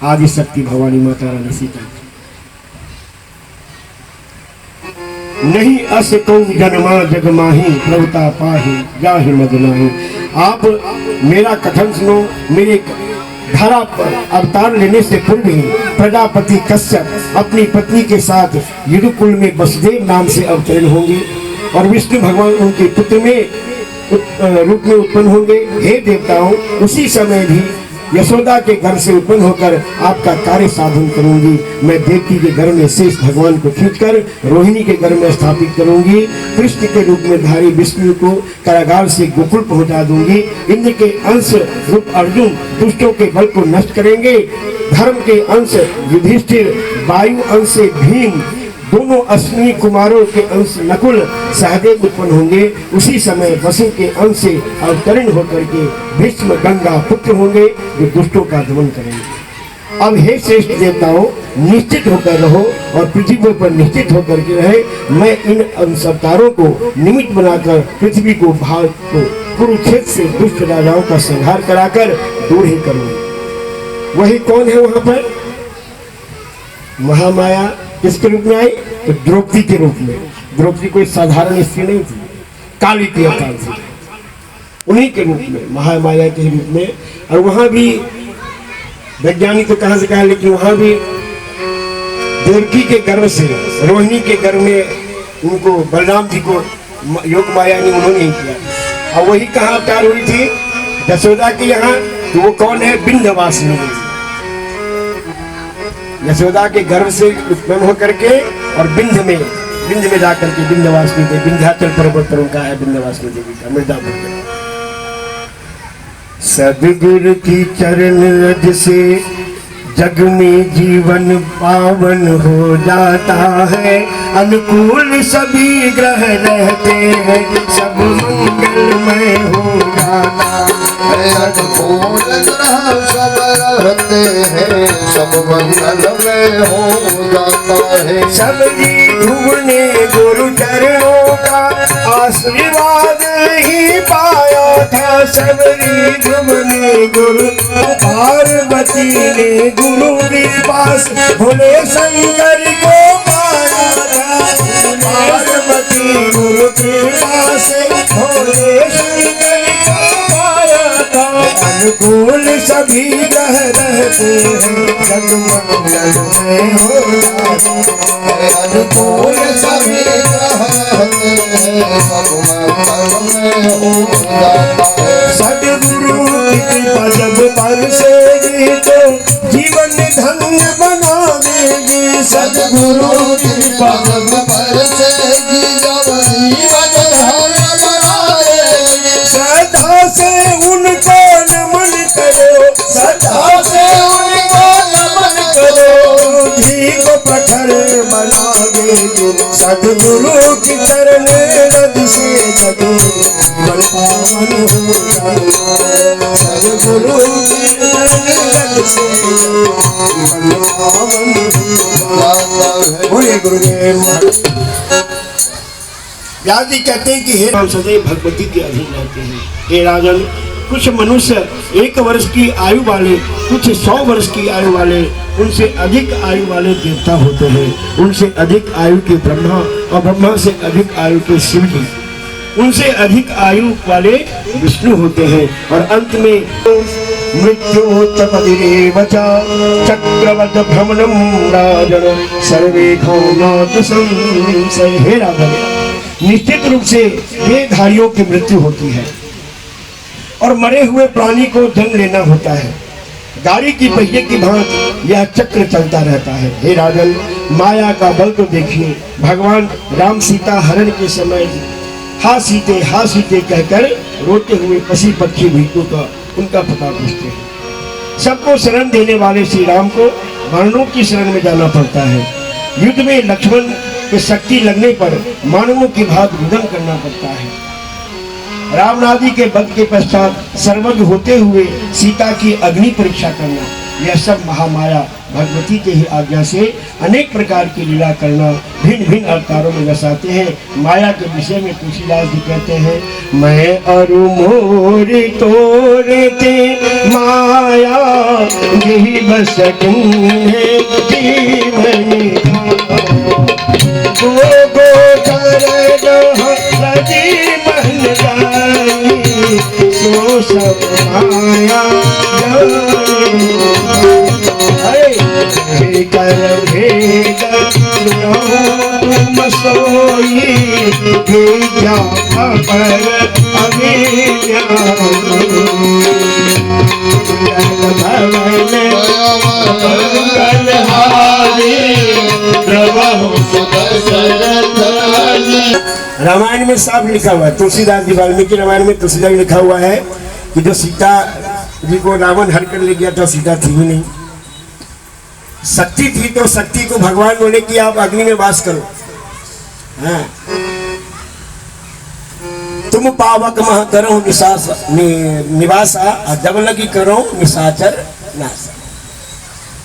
आदि शक्ति भवानी माता रानी सीता जी। नहीं अस कौ जन्मा जग माही प्रभुता पाही जाहि मद नाही। आप मेरा कथन सुनो। मेरे धरा पर अवतार लेने से पूर्व ही प्रजापति कश्यप अपनी पत्नी के साथ यदुकुल में वसुदेव नाम से अवतरण होंगे और विष्णु भगवान उनके पुत्र में रूप में उत्पन्न होंगे। हे देवताओं, उसी समय भी यशोदा के घर से उत्पन्न होकर आपका कार्य साधन करूंगी। मैं देवकी के घर में शेष भगवान को खींचकर रोहिणी के घर में स्थापित करूंगी। कृष्ण के रूप में धारी विष्णु को कारागार से गोकुल पहुंचा दूंगी। इंद्र के अंश रूप अर्जुन दुष्टों के बल को नष्ट करेंगे। धर्म के अंश युधिष्ठिर, वायु अंश से भीम, दोनों अश्विनी कुमारों के अंश नकुल सहदेव उत्पन्न होंगे। उसी समय वसु के अंश से अवतरण होकर के भीष्म गंगा पुत्र होंगे जो दुष्टों का दमन करेंगे। अब हे श्रेष्ठ देवताओं, निश्चित होकर रहो और पृथ्वी पर निश्चित होकर के रहे। मैं इन अवतारों को निमित्त बनाकर पृथ्वी को भारत को कुरुक्षेत्र से दुष्ट राजाओं का संहार कराकर दूर ही करूंगी। वही कौन है वहां पर? महामाया किसके रूप में आई? तो द्रौपदी के रूप में। द्रौपदी कोई साधारण स्त्री नहीं थी, काली के अवतार थी। उन्हीं के रूप में, महामाया के रूप में। और वहां भी वैज्ञानिक तो कहां से कहा, लेकिन वहां भी देवकी के गर्भ से रोहिणी के गर्भ में उनको बलराम जी को योग माया ने उन्होंने ही किया। और वही कहाँ अवतार हुई थी? यशोदा के यहाँ। तो वो कौन है? विंध्यवासिनी। यशोदा के गर्भ से उत्पन्न होकर के और विंध्य में जाकर के विंध्यवासिनी देवी, विंध्याचल पर्वत पर उनका है विंध्यवासिनी देवी का मिर्जापुर के। सदगुरु की चरण रज से जग में जीवन पावन हो जाता है। अनुकूल सभी ग्रह रहते हैं, सब मंगलमय हो जाता है। अनुकूल ग्रह सब रहते हैं, सब मंगलमय हो जाता है। सबरी ढूंढने गुरु चरणों का आशीर्वाद ही पाया था। सबरी ढूंढने गुरु पार्वती ने गुरु के पास भोले शंकर को पाया था। पार्वती गुरु के पास भोले शंकर को पाया था। अनुकूल सभी ग्रह रहते हैं, जग मंगलमय हो जाता है। अनुकूल सभी ग्रह रहते हैं, सब मंगलमय हो जाता है। सद्गुरु की कृपा जब बरसेगी तो जीवन धन्य बना देगी। सद्गुरु की कृपा जब बरसेगी जब जीवन धन्य बनाएगी। सदा से उनको नमन करो, सदा से उनको नमन करो। बुद्धि को प्रखर बना दे सदगुरु की चरण रज से जगो जीवन पावन हो जाए। सदगुरु की चरण रज से जीवन पावन हो जाए। बोलिए गुरुदेव। व्यास जी कहते हैं कि हे राम सदैव भगवती के अधीन रहते हैं। हे राजन, कुछ मनुष्य 1 वर्ष की आयु वाले, कुछ 100 वर्ष की आयु वाले, उनसे अधिक आयु वाले देवता होते हैं, उनसे अधिक आयु के ब्रह्मा और ब्रह्मा से अधिक आयु के शिव जी, उनसे अधिक आयु वाले विष्णु होते हैं और अंत में मृत्योत्तपतिरेव च चक्रवत भ्रमणं राजन सर्वे खौनात संशय। हे राजन, निश्चित रूप से देहधारियों की मृत्यु होती है और मरे हुए प्राणी को जन्म लेना होता है। गाड़ी की पहिए की भांति यह चक्र चलता रहता है। हे राजन, माया का बल तो देखिए। भगवान राम सीता हरण के समय हा सीते कहकर रोते हुए पशु पक्षी भी तो उनका पता पूछते हैं। सबको शरण देने वाले श्री राम को वर्णों की शरण में जाना पड़ता है। युद्ध में लक्ष्मण की शक्ति लगने पर मानवों की भांति रुदन करना पड़ता है। रावणादि के वध के पश्चात सर्वज्ञ होते हुए सीता की अग्नि परीक्षा करना, यह सब महामाया भगवती के ही आज्ञा से अनेक प्रकार की लीला करना भिन्न भिन्न अवतारों में दर्शाते हैं। माया के विषय में तुलसीदास जी कहते हैं, मैं अरु मोरी तोरते माया यही बस गो कर मन जानी सो सब माया कर भेद सोई क्या खबर रामायण में साफ लिखा हुआ है। तुलसीदास जी वाल्मीकि रामायण में तुलसीदास लिखा हुआ है कि जो सीता जी को रावण हर कर ले गया था, सीता थी ही नहीं। शक्ति थी तो शक्ति को भगवान बोले कि आप अग्नि में वास करो। हाँ। तुम पावक मह करो निवासा जब लगी करो निशाचर नाश।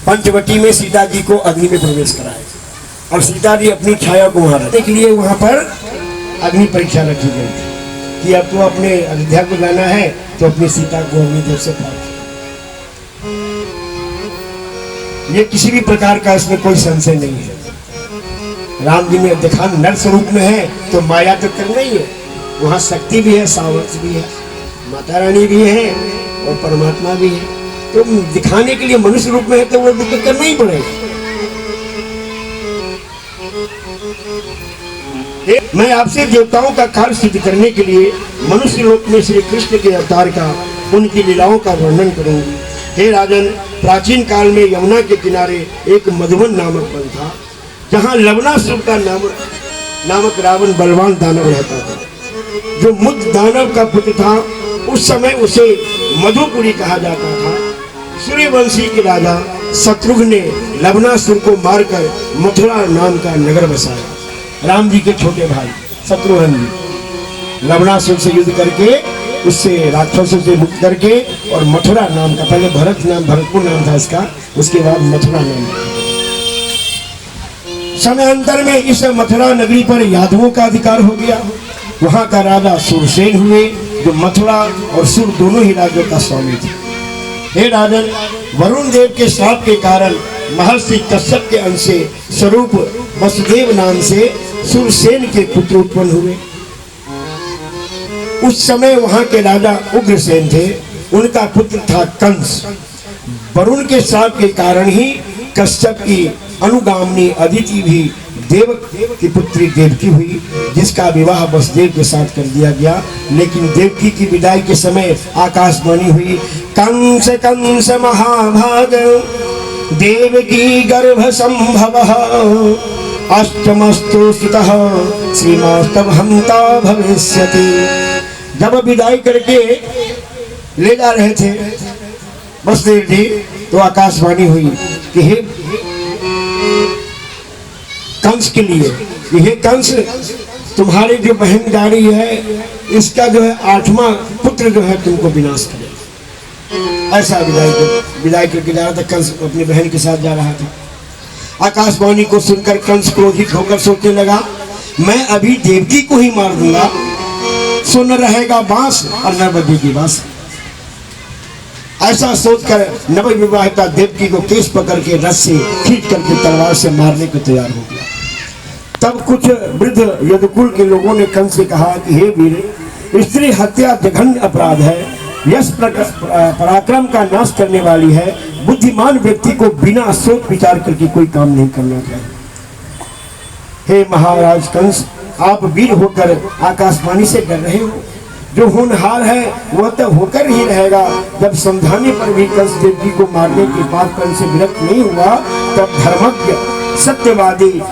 पंचवटी में सीता जी को अग्नि में प्रवेश कराए और सीता जी अपनी छाया को वहां रखने के लिए वहां पर अग्नि परीक्षा रखी गई थी कि अब तो अपने अयोध्या को जाना है तो अपनी सीता को अग्निदेव से पाओ। ये किसी भी प्रकार का इसमें कोई संशय नहीं है। राम जी ने देखा नर स्वरूप में है तो माया तो करना ही है। वहाँ शक्ति भी है, सामर्थ्य भी है, माता रानी भी है और परमात्मा भी है। तो दिखाने के लिए मनुष्य रूप में है तो वो तो करना ही पड़ेगा। मैं आपसे देवताओं का कार्य सिद्ध करने के लिए मनुष्य लोक में श्री कृष्ण के अवतार का, उनकी लीलाओं का वर्णन करूंगी। हे राजन, प्राचीन काल में यमुना के किनारे एक मधुबन नामक वन था जहाँ लवणासुर का नामक रावण बलवान दानव रहता था। जो मुद दानव का पुत्र था, उस समय उसे मधुपुरी कहा जाता था। सूर्यवंशी के राजा शत्रुघ्न ने लवणासुर को मारकर मथुरा नाम का नगर बसाया। राम जी के छोटे भाई शत्रुघ्न जी लवणासुर से युद्ध करके, उससे राक्षसों से मुक्त करके और मथुरा नाम का, पहले भरतपुर नाम था इसका, उसके बाद मथुरा नाम। समयांतर में इस मथुरा नगरी पर यादवों का अधिकार हो गया। वहां का राजा सुरसेन हुए जो मथुरा और सुर दोनों ही राज्यों का स्वामी थे। हे राजन, वरुण देव के श्राप के कारण महर्षि कश्यप के अंश से स्वरूप वसुदेव नाम से सुरसेन के पुत्र उत्पन्न हुए। उस समय वहां के राजा उग्रसेन थे, उनका पुत्र था कंस। वरुण के श्राप के कारण ही कश्यप की अनुगामिनी अदिति भी देवक की पुत्री देवकी हुई, जिसका विवाह वसुदेव के साथ कर दिया गया। लेकिन देवकी की विदाई के समय आकाशवाणी हुई, कंस कंस महाभाग देवकी गर्भ संभव अष्टमस्तु सुतः श्रीमास्तव हंता भविष्यति। जब विदाई करके ले जा रहे थे वसुदेव जी, तो आकाशवाणी हुई कि हे कंस के लिए, यह कंस तुम्हारी जो बहनदारी है इसका जो है 8वां पुत्र जो है तुमको विनाश करे। ऐसा विदाई करके जा रहा था कंस अपनी बहन के साथ जा रहा था। आकाशवाणी को सुनकर कंस क्रोधित होकर सोचने लगा, मैं अभी देवकी को ही मार दूंगा, सो न रहेगा बांस और न बजेगी बांस। ऐसा सोचकर नवविवाहिता देवकी को केस पकड़ के रस से खींच करके तलवार से मारने को तैयार हो गया। तब कुछ वृद्ध यदुकुल के लोगों ने कंस से कहा कि हे वीर, स्त्री हत्या जघन्य अपराध है, यश पराक्रम का नाश करने वाली है। बुद्धिमान व्यक्ति को बिना सोच विचार करके कोई काम नहीं करना चाहिए। हे महाराज कंस, आप वीर होकर आकाशवाणी से डर रहे हो। जो होनहार है वह तो होकर ही रहेगा। जब समझाने पर भी कंस देवकी को मारने के बाद कंस से विरक्त नहीं हुआ, तब धर्मज्ञ सत्यवादी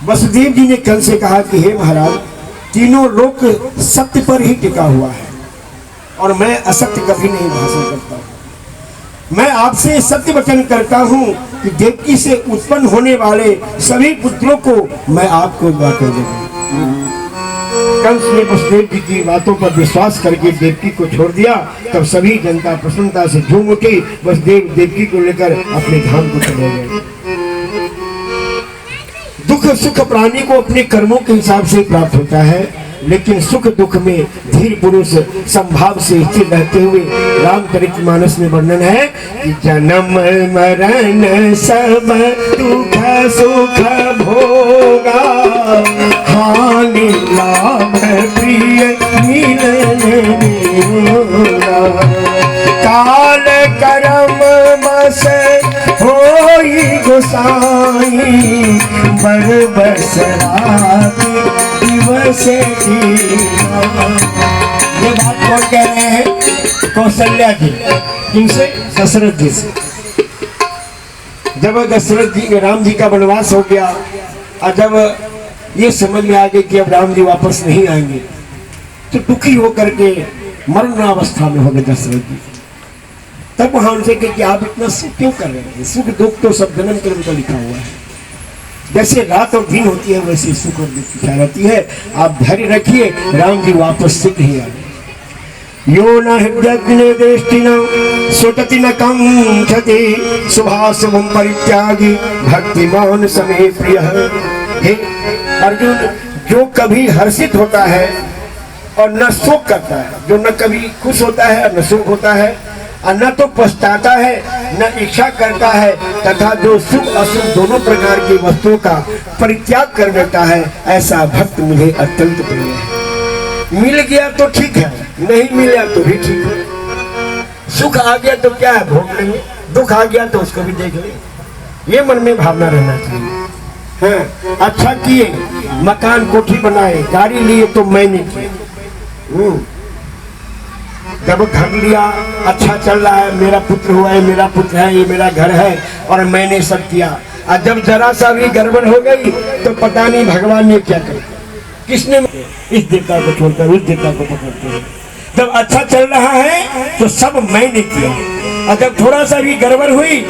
वसुदेव जी ने कंस से कहा कि हे महाराज, तीनों लोक सत्य पर ही टिका हुआ है और मैं असत्य कभी नहीं भाषण करता हूँ। मैं आपसे सत्य वचन करता हूँ कि देवकी से उत्पन्न होने वाले सभी पुत्रों को मैं आपको विवाह कर दूंगा। कंस ने वसुदेव जी की बातों पर विश्वास करके देवकी को छोड़ दिया। तब सभी जनता प्रसन्नता से झूम उठी। वसुदेव देवकी को लेकर अपने धाम को चले गए। दुख सुख प्राणी को अपने कर्मों के हिसाब से प्राप्त होता है, लेकिन सुख दुख में धीर पुरुष संभाव से स्थिर रहते हुए रामचरितमानस में वर्णन है कि जन्म मरण सब दुख सुख भोगा, हानि लाभ प्रिय मिलन होगा। काल कर्म बस होई गोसाई, बरबस राति दिवस की। ये बात कौन कह रहे हैं? कौशल्या जी। किनसे? दशरथ जी से। जब दशरथ जी राम जी का वनवास हो गया और जब ये समझ में आ गई कि अब राम जी वापस नहीं आएंगे, तो दुखी होकर के मरणावस्था में हो गए दशरथ जी। तब वहां उनसे कहे कि आप इतना सुख क्यों कर रहे हैं? सुख दुख तो सब जन्म कर्म का लिखा हुआ है। जैसे रात और दिन होती है वैसे सुख और दुख की रहती है। आप धैर्य रखिए, राम जी वापस शीघ्र ही आए। यो न हृदय दृष्टिना सुटति न कांक्षति, शुभाशुभम परित्यागी भक्तिमान समय प्रिय। हे अर्जुन, जो कभी हर्षित होता है और न शोक करता है, जो न कभी खुश होता है और न शोक होता है, और न तो पछताता है न इच्छा करता है, तथा जो शुभ अशुभ दोनों प्रकार की वस्तुओं का परित्याग कर देता है, ऐसा भक्त मुझे अत्यंत प्रिय है। मिल गया तो ठीक है, नहीं मिला तो भी ठीक है। सुख आ गया तो क्या है, भोग लेंगे। दुख आ गया तो उसको भी देख लेंगे। ये मन में भावना रहना चाहिए। हाँ, अच्छा किए, मकान कोठी बनाए, गाड़ी लिए तो मैंने किया। जब घर लिया, अच्छा चल रहा है, मेरा पुत्र हुआ है, मेरा पुत्र है, ये मेरा घर है और मैंने सब किया। और जब जरा सा भी गड़बड़ हो गई तो पता नहीं भगवान ने क्या किया, किसने इस देवता को छोड़कर उस देवता को पकड़ते हैं। जब अच्छा चल रहा है तो सब मैंने किया, और जब थोड़ा सा भी गड़बड़ हुई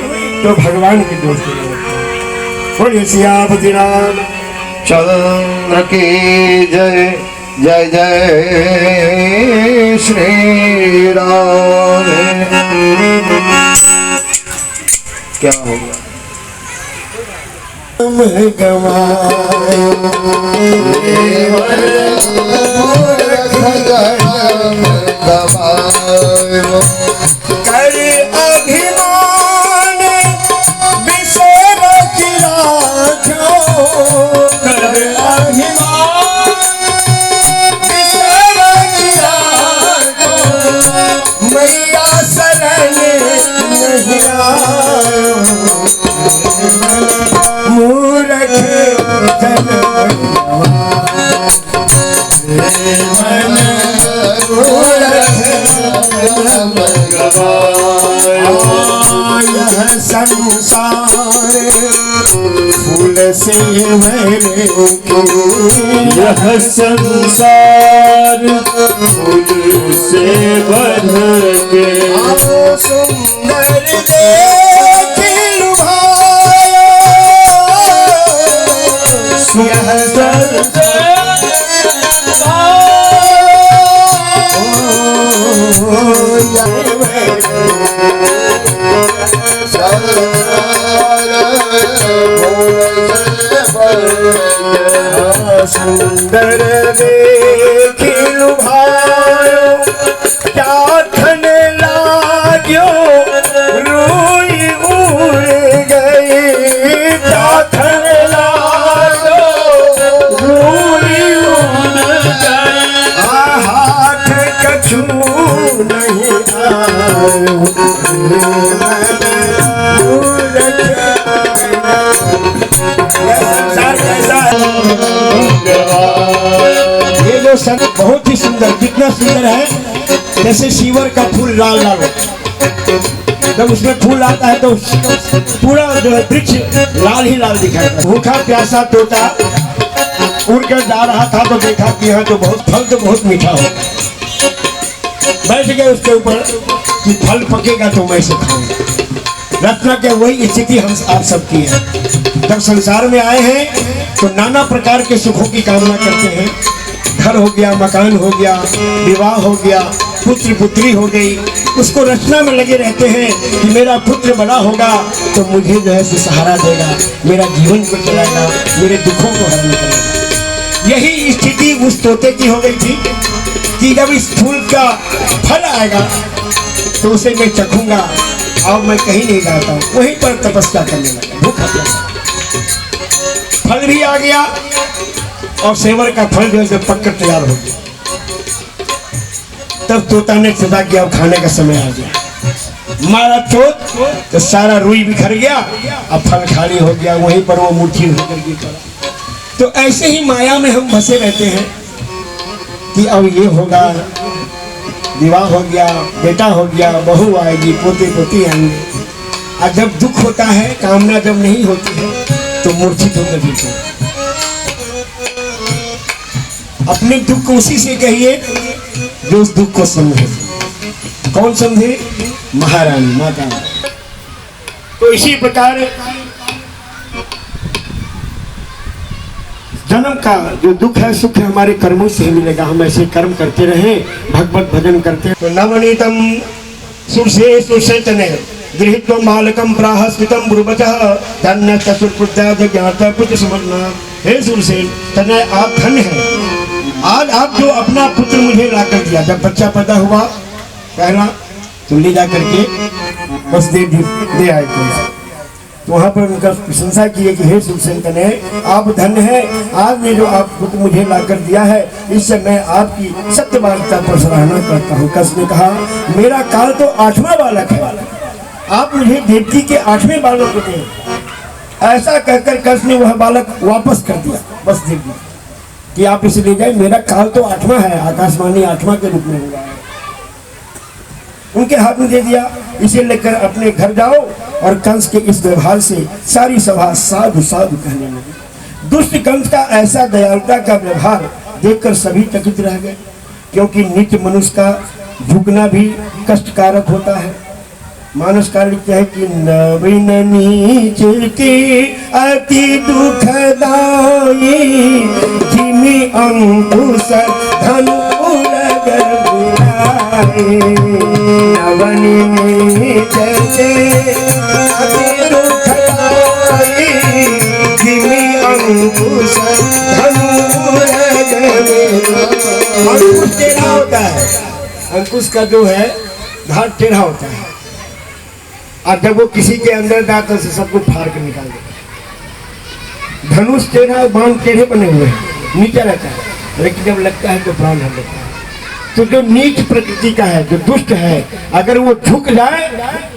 तो भगवान की दोष बोलिए सियापति राम चंद्र की जय। जय जय श्री राम। क्या हो गया? कर अभिमान विषय राखो, कर अभिमान विषय राखो, मैया शरण नहीं आओ। मूर्ख जन यह संसार फूल से भरे, यह संसार फूल से भर के। सुंदर देख लुभाया, सुंदर देखिलु भायो क्या थन लाग्यो रोई उड़ गई क्या थन लाग्यो रोई उड़ गई हाथ कछु नहीं आयो ये जो संग बहुत ही सुंदर, कितना सुंदर है, जैसे सीवर का फूल लाल लाल जब उसमें फूल आता है तो पूरा जो है वृक्ष लाल ही लाल दिखाई देता। भूखा प्यासा तोता उड़कर जा रहा था तो देखा कि यहाँ तो बहुत फल तो बहुत मीठा हो, बैठ गए उसके ऊपर कि फल पकेगा तो मैं इसे खाऊंगा। रत्ना के वही स्थिति हम आप सबकी है। जब संसार में आए हैं तो नाना प्रकार के सुखों की कामना करते हैं। घर हो गया, मकान हो गया, विवाह हो गया, पुत्र पुत्री हो गई, उसको रचना में लगे रहते हैं कि मेरा पुत्र बड़ा होगा तो मुझे जो है सहारा देगा, मेरा जीवन को चलाएगा, मेरे दुखों को हरण करेगा। यही स्थिति उस तोते की हो गई थी कि जब इस फूल का फल आएगा तो उसे मैं चखूंगा और मैं कहीं नहीं जाता हूँ। वहीं पर तपस्या करने लगा, भूखा प्यासा। फल भी आ गया और सेवर का फल जो है पककर तैयार हो गया। तब तोता ने सदा किया, अब खाने का समय आ गया। मारा चोट तो सारा रुई बिखर गया, अब फल खाली हो गया, वहीं पर वो मुट्ठी होकर गिर पड़ा। तो ऐसे ही माया में हम फंसे रहते हैं कि अब ये होगा, विवाह हो गया, बेटा हो गया, बहू आएगी, पोते पोती आएंगे। और जब दुख होता है, कामना जब नहीं होती है तो मूर्छित होकर गिरते हैं। अपने दुख को उसी से कहिए जो उस दुख को समझे। कौन समझे? महारानी, माता। तो इसी प्रकार जन्म का जो दुख है, सुख है, हमारे कर्मों से ही मिलेगा। हम ऐसे कर्म करते रहे, भगवत भजन करते। तो नवनीतम सुरसे सुरसेतने गृहीत्वं बालकं प्राहस्मितं ब्रुवचः धन्य चतुर्पुत्र ज्ञाता पुत्र समर्पण। हे सुरसेन, तने आप धन्य हैं। आज आप जो अपना पुत्र मुझे ला कर दिया, जब बच्चा पैदा हुआ पहला तो ले जा करके बस दे आए थे। तो वहाँ पर उनका प्रशंसा की है कि हे सुरसेन तने आप धन्य हैं, आज ने जो आप पुत्र मुझे ला कर दिया है, इससे मैं आपकी सत्यवादिता पर सराहना करता हूँ। कस ने कहा, मेरा काल तो 8वां बालक है, आप मुझे देवकी के 8वें बालक को दें। ऐसा कहकर कस ने वह बालक वापस कर दिया बस देवकी कि आप इसे ले जाए, मेरा काल तो 8वां है, आकाशवाणी 8वां के रूप में हुआ है। उनके हाथ में दे दिया, इसे लेकर अपने घर जाओ। और कंस के इस व्यवहार से सारी सभा साधु साधु कहने लगी। दुष्ट कंस का ऐसा दयालुता का व्यवहार देखकर सभी चकित रह गए, क्योंकि नित्य मनुष्य का झुकना भी कष्टकारक होता है। मानस काल लिखता है कि नवीन नीच की अति दुखदाई जिमी अंकुश धनु अंकुश टेढ़ा होता है, अंकुश का जो है घाट टेढ़ा होता है, और जब वो किसी के अंदर जाता से सबको फाड़ कर निकाल देता है। धनुष टेढ़ा, बाण टेढ़े बने हुए हैं, नीचे रहता है, लेकिन जब लगता है तो प्राण हर लेता है। तो जो नीच प्रकृति का है, जो दुष्ट है, अगर वो झुक जाए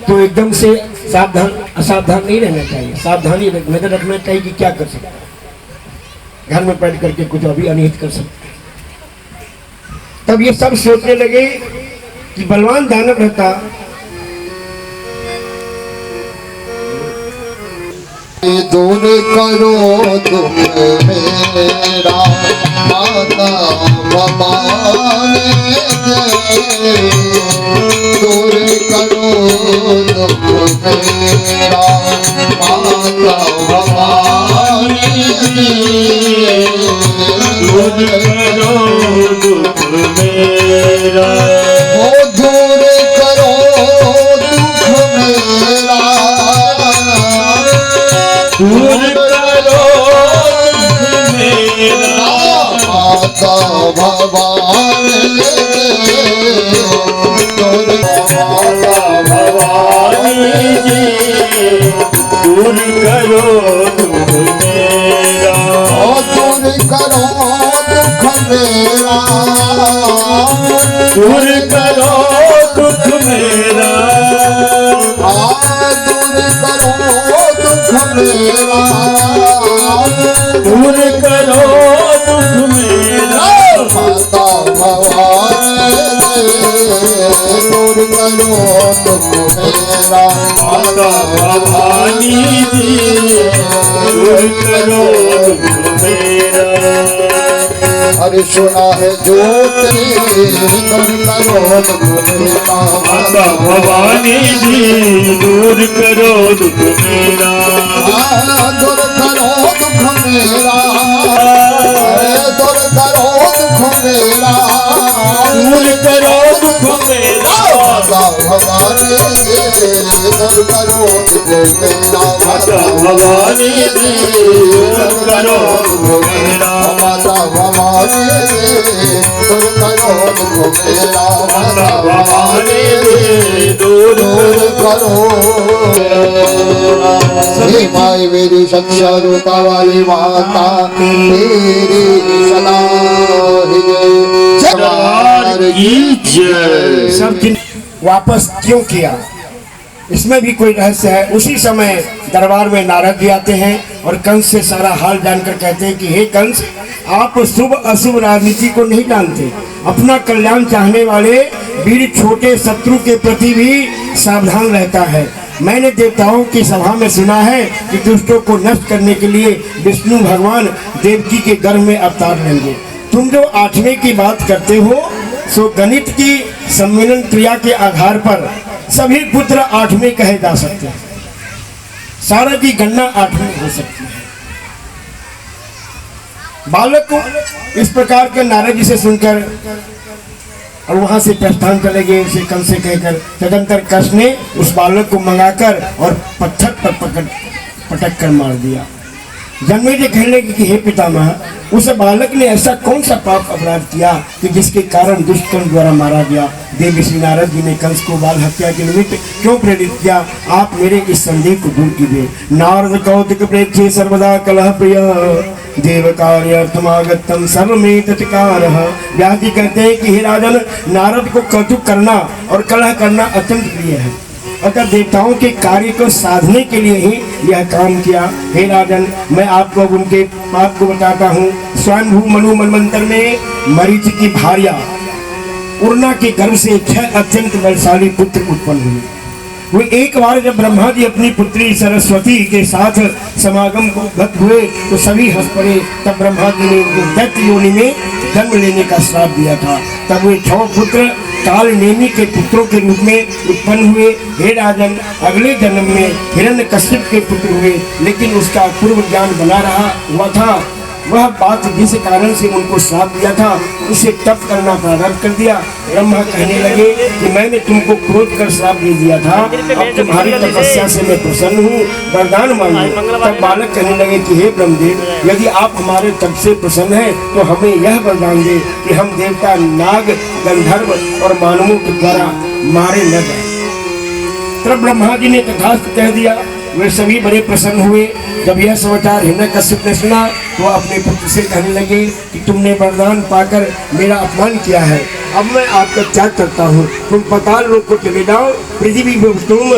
तो एकदम से असावधान नहीं रहना चाहिए, सावधानी नजर रखना चाहिए कि क्या कर सकता है, घर में बैठ करके कुछ अभी अनिहित कर सकता है। तब ये सब सोचने लगे कि बलवान दानव रहता, दूर करो दुख मेरा माता भवानी दे, दूर करो दुख मेरा माता भवानी दे। दूर करो दुख मेरा, ओ दूर करो दुख मेरा, दूर करो दुख मेरा। माता भवानी दूर माता भवानी जी दूर करो दुख मेरा, ओ दूर करो दुख मेरा, दूर करो दुख मेरा, दूर करो दुख मेरा, दूर करो दुख मेरा। माता भवानी दूर करो दुख मेरा, माता भवानी जी दूर करो दुख मेरा। अरे सुना है जो तेरी दूर करो दुख मेरा, माता भवानी जी दूर करो दुख मेरा, दूर करो दुख मेरा, दूर करो दुख मेरा, दूर करो दुख मेरा। माता भवानी दूर करो दुख मेरा, माता भवानी जी दूर करो दुख मेरा, माता भवानी दूर करो दुख मेरा, माता भवानी जी दूर दूर करो हे माई मेरी सच्चा रूपा वाली माता तेरी सदा ही दरबार की जय। सब दिन वापस क्यों किया, इसमें भी कोई रहस्य है। उसी समय दरबार में नारद जी आते हैं और कंस से सारा हाल जानकर कहते हैं कि हे कंस, आप शुभ अशुभ राजनीति को नहीं जानते, अपना कल्याण चाहने वाले वीर छोटे शत्रु के प्रति भी सावधान रहता है। मैंने देवताओं की सभा में सुना है कि दुष्टों को नष्ट करने के लिए विष्णु भगवान देवकी के गर्भ में अवतार लेंगे। तुम जो 8वें की बात करते हो, सो गणित की सम्मिलन क्रिया के आधार पर सभी पुत्र 8वें कहे जा सकते हैं, सारा की गणना 8वें हो सकती है। बालक को इस प्रकार के नारद जी से सुनकर और वहां से प्रस्थान चले गए, उसे कंस से कहकर। तदंतर कंस ने उस बालक को मंगाकर और पत्थर पर पटक कर मार दिया। जन्मेजय कहने लगे कि हे पितामह, उस बालक ने ऐसा कौन सा पाप अपराध किया कि जिसके कारण दुष्ट कंस द्वारा मारा गया। देव श्री नारद जी ने कंस को बाल हत्या के निमित्त क्यों प्रेरित किया, आप मेरे इस संदेह को दूर कीजिए। नारद कौतिक प्रेक्षे सर्वदा कलह प्रिय, देव कार्यार्थमागतम सर्वमेतत्कार। व्यास जी कहते हैं कि हे राजन, नारद को कौतुक करना और कलह करना अत्यंत प्रिय है, अगर देवताओं के कार्य को साधने के लिए ही यह काम किया। हे राजन, मैं आपको उनके पाप को बताता हूँ। स्वयंभू मनु मनवंतर में मरीचि की भार्या उर्ना के गर्भ से 6 अत्यंत बलशाली पुत्र उत्पन्न हुए। वे एक बार जब ब्रह्मा जी अपनी पुत्री सरस्वती के साथ समागम को गत हुए तो सभी हंस पड़े। तब ब्रह्मा जी ने उनको दैत्य योनि में जन्म लेने का श्राप दिया था। तब वे 6 पुत्र काल नेमी के पुत्रों के रूप में उत्पन्न हुए। हे राजन, अगले जन्म में हिरण्यकश्यप के पुत्र हुए, लेकिन उसका पूर्व ज्ञान बना हुआ था। वह बात जिस कारण से उनको श्राप दिया था उसे तप करना प्रारंभ कर दिया। ब्रह्मा कहने लगे कि मैंने तुमको क्रोध कर श्राप दे दिया था, अब तुम्हारी तपस्या से मैं प्रसन्न हूँ, वरदान मांगो। तब बालक कहने लगे कि हे ब्रह्मदेव, यदि आप हमारे तप से प्रसन्न हैं तो हमें यह वरदान दे कि हम देवता, नाग, गंधर्व और मानवों के द्वारा मारे न जाए। तब ब्रह्मा जी ने तथास्तु कह दिया। वे सभी बड़े प्रसन्न हुए। जब यह समाचार हिरण्यकश्यप ने सुना तो अपने पुत्र से कहने लगे कि तुमने वरदान पाकर मेरा अपमान किया है, अब मैं आपका त्याग करता हूँ। तुम पाताल लोक को चले जाओ, पृथ्वी में तुम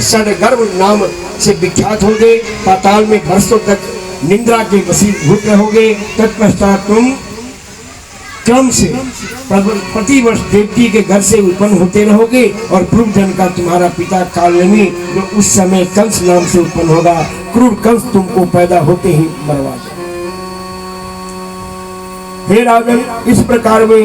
सदगर्भ नाम से विख्यात होगे, पाताल में वर्षों तक निंद्रा के वशीभूत रहोगे। तत्पश्चात तुम क्रम से प्रतिवर्ष देवकी के घर से उत्पन्न होते रहोगे और पूर्व जन्म का तुम्हारा पिता कालनेमी, जो उस समय कंस नाम से उत्पन्न होगा, क्रूर कंस तुमको पैदा होते ही मरवा देगा। हे राजन, इस प्रकार वे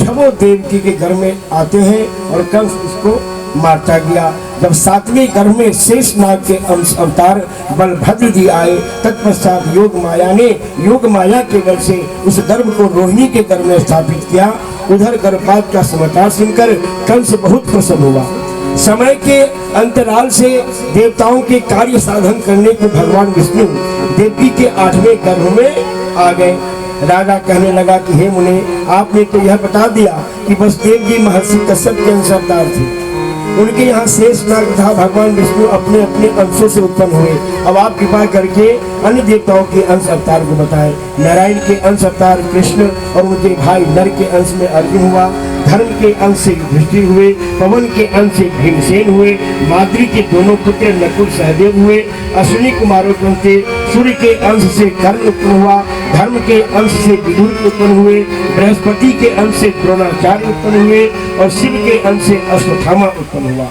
छबो देवकी के घर में आते हैं और कंस उसको मारता गया। जब 7वें गर्भ में शेष नाग के अंश अवतार बलभद्र जी आए, तत्पश्चात योग माया ने योग माया के बल से उस गर्भ को रोहिणी के गर्भ में स्थापित किया। उधर गर्भपात का समाचार सुनकर कंस बहुत प्रसन्न हुआ। समय के अंतराल से देवताओं के कार्य साधन करने को भगवान विष्णु देवकी के 8वें गर्भ में आ गए। राजा कहने लगा कि हे मुने, आपने तो यह बता दिया कि वसुदेव जी महर्षि कश्यप के अंश अवतार थे, उनके यहाँ शेष नाग तथा भगवान विष्णु अपने अपने अंशों से उत्पन्न हुए। अब आप कृपा करके अन्य देवताओं के अंश अवतार को बताएं। नारायण के अंश अवतार कृष्ण और उनके भाई नर के अंश में अर्जुन हुआ, धर्म के अंश से युधिष्ठिर हुए, पवन के अंश से भीमसेन हुए, माद्री के दोनों पुत्र नकुल सहदेव हुए, अश्विनी कुमारों से सूर्य के अंश से कर्ण उत्पन्न हुआ, धर्म के अंश से विदुर उत्पन्न हुए, बृहस्पति के अंश से द्रोणाचार्य उत्पन्न हुए और शिव के अंश से अश्वत्थामा उत्पन्न हुआ।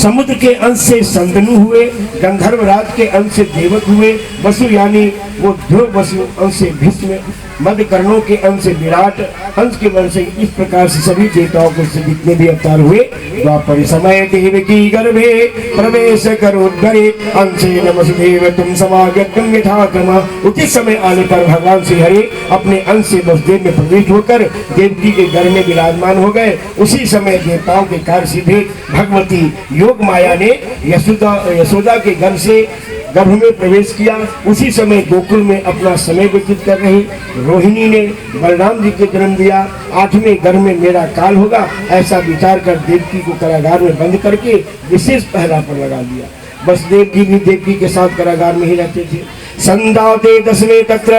समुद्र के अंश से संतनु हुए, गंधर्व राज के अंश से देवक हुए, वसु यानी वो ध्रुव वसु अंश से भीष्म, मध्य कर्णों के अंश से विराट, अंश के वंश से इस प्रकार से सभी देवताओं के से जितने भी अवतार हुए द्वापर समय देवकी गर्भे प्रवेश करोद्भरे अंशेन वसुदेव तुम समागतम यथाक्रम। उचित समय आने पर भगवान श्री हरि अपने अंश से वसुदेव में प्रवेश होकर देवकी के घर में विराजमान हो गए। उसी समय देवताओं के कार्य सिद्धि भगवती योग माया ने यशोदा के घर से गर्भ में प्रवेश किया। उसी समय गोकुल में अपना समय व्यतीत कर रही रोहिणी ने बलराम जी को जन्म दिया। 8वें गर्भ में मेरा काल होगा, ऐसा विचार कर देवकी को कारागार में बंद करके विशेष पहरा पर लगा दिया। वसुदेव जी भी देवकी के साथ कारागार में ही रहते थे। संदाते 10वें तत्र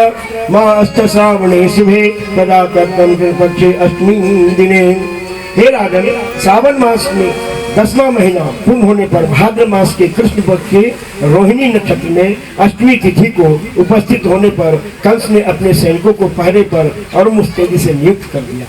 मास्त श्रावणे शुभे तदा पक्षे 8वीं दिने। हे राजन, श्रावण मास में 10वां महीना पूर्ण होने पर भाद्र मास के कृष्ण पक्ष के रोहिणी नक्षत्र में 8वीं तिथि को उपस्थित होने पर कंस ने अपने सैनिकों को पहरे पर और मुस्तैदी से नियुक्त कर दिया।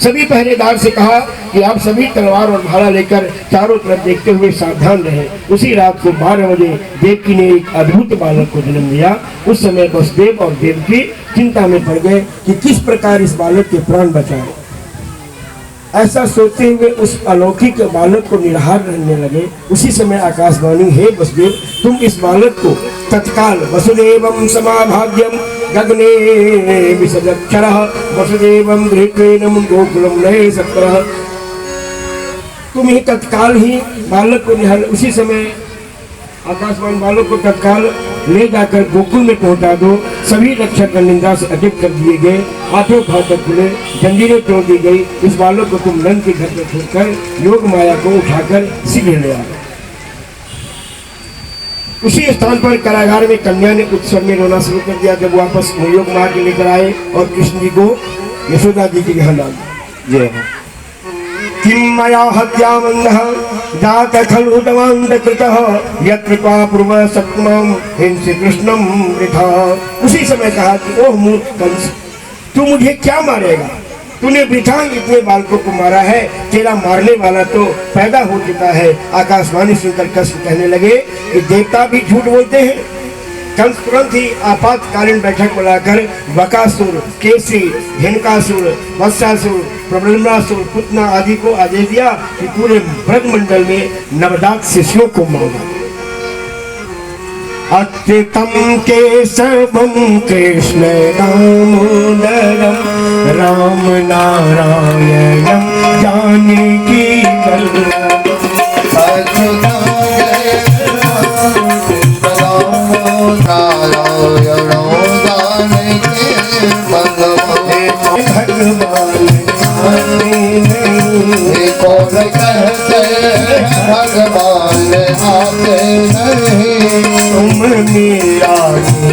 सभी पहरेदार से कहा कि आप सभी तलवार और भाला लेकर चारों तरफ देखते हुए सावधान रहें। उसी रात को 12 बजे देवकी ने एक अद्भुत बालक को जन्म दिया। उस समय वसुदेव और देवकी चिंता में पड़ गए कि किस प्रकार इस बालक के प्राण बचाएं। ऐसा सोचते हुए उस अलौकिक बालक को निराहार रहने लगे। उसी समय आकाशवाणी, हे वसुदेव, तुम इस बालक को तत्काल वसुदेवम समाभाग्यम गगने विसर्जक्षरः वसुदेवम गृहेण गोकुलम नये सत्रः। तुम ही तत्काल ही बालक को निहार। उसी समय आकाशवाणी बालक को तत्काल ले जाकर गोकुल में पहुंचा दो। सभी रक्षक निंदा से अटक कर दिए गए, 8 फाटक खुले, जंजीरें तोड़ दी गई। इस बालक को तुम नंद के घर में छोड़कर योग माया को उठाकर सीधे ले आओ। उसी स्थान पर कारागार में कन्या ने उत्सव में रोना शुरू कर दिया। जब वापस योग माया के लेकर आए और कृष्ण जी को यशोदा जी के यहाँ डाल दिया। किं मया हत्यामन्नः जात खलु तवान्तकृतः यत्कृपा पूर्व सत्मं हिंसि कृष्णं वृथा। उसी समय कहा कि ओह मूर्ख कंस, तू मुझे क्या मारेगा? तूने वृथा इतने बालकों को मारा है, तेरा मारने वाला तो पैदा हो चुका है। आकाशवाणी सुनकर कंस कहने लगे कि देवता भी झूठ बोलते हैं। कंस तुरंत ही आपातकालीन बैठक बुलाकर बकासुर, केसी, हिनकासुर, वत्सासुर, प्रबलम्बासुर, पुतना आदि को आदेश दिया कि पूरे ब्रजमंडल में नवजात शिशुओं को मारा। अच्युतम केशवम कृष्ण दामोदरम राम नारायणम जानकी वल्लभम। कौन कहते भगवान आते नहीं, तुम मीरा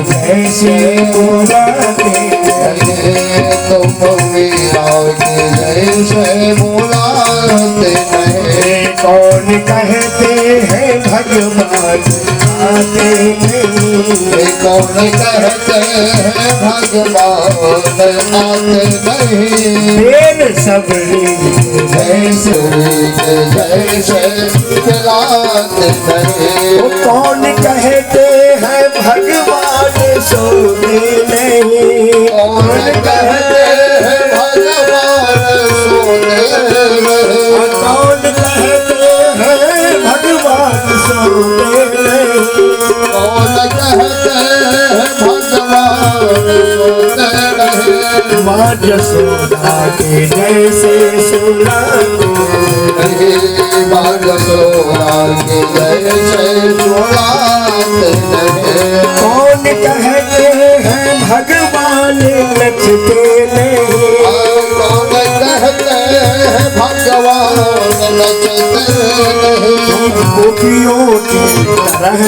जैसे बुलाते नहीं, तुम मीरा जैसे बुलाते नहीं। कौन कहते हैं भगवान आते नहीं, कौन कहते हैं भगवान आते नहीं। देर सबरी जैसे जैसे चलाते नहीं। वो कौन कहते हैं भगवान सोते नहीं, कौन कहते हैं भगवान सोते नहीं। कौन कहते माँ जसोदा के जैसे सुना माँ जसोदा के जैसे सुनाते नहीं। कौन कहते हैं भगवान नचते नहीं, कौन कहते हैं भगवान नचते नहीं। गोपियों की तरह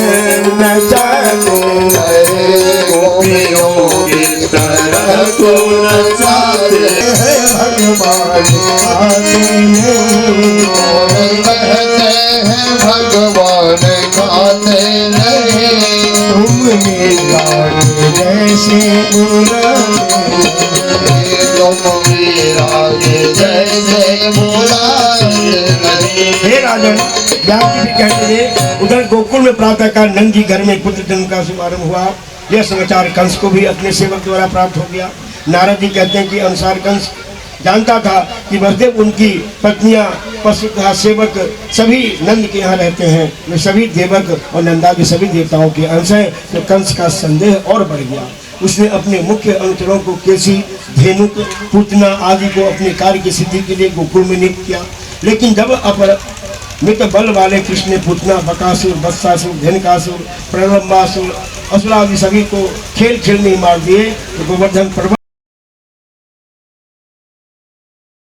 नचाते गोपियों की तरह को नचाते हैं भगवान आते नहीं। कौन कहते हैं भगवान गाते नहीं। तुमने गाने जैसे बुलाते तुम मीरा के जैसे बुलाते नहीं। हे राजन, व्यास जी भी कहते थे उधर गोकुल में प्रातः काल नंद जी घर में पुत्र जन्म का शुभारंभ हुआ। यह समाचार कंस को भी अपने सेवक द्वारा प्राप्त हो गया। नारद जी कहते हैं कि अनुसार कंस जानता था कि वसुदेव उनकी पत्नियां, पशु तथा सेवक सभी नंद के यहाँ रहते हैं, वे सभी देवक और नंदा के सभी देवताओं के अंश हैं। तो कंस का संदेह और बढ़ गया। उसने अपने मुख्य अनुचरों को केसी, धेनुक, पूतना आदि को अपने कार्य की सिद्धि के लिए गोकुल में नियुक्त किया। लेकिन जब मित बल वाले कृष्ण ने पूतना, बकासुर, वत्सासुर, धेनुकासुर, प्रलंबासुर, असुर आदि सभी को खेल खेल में मार दिए तो गोवर्धन पर्वत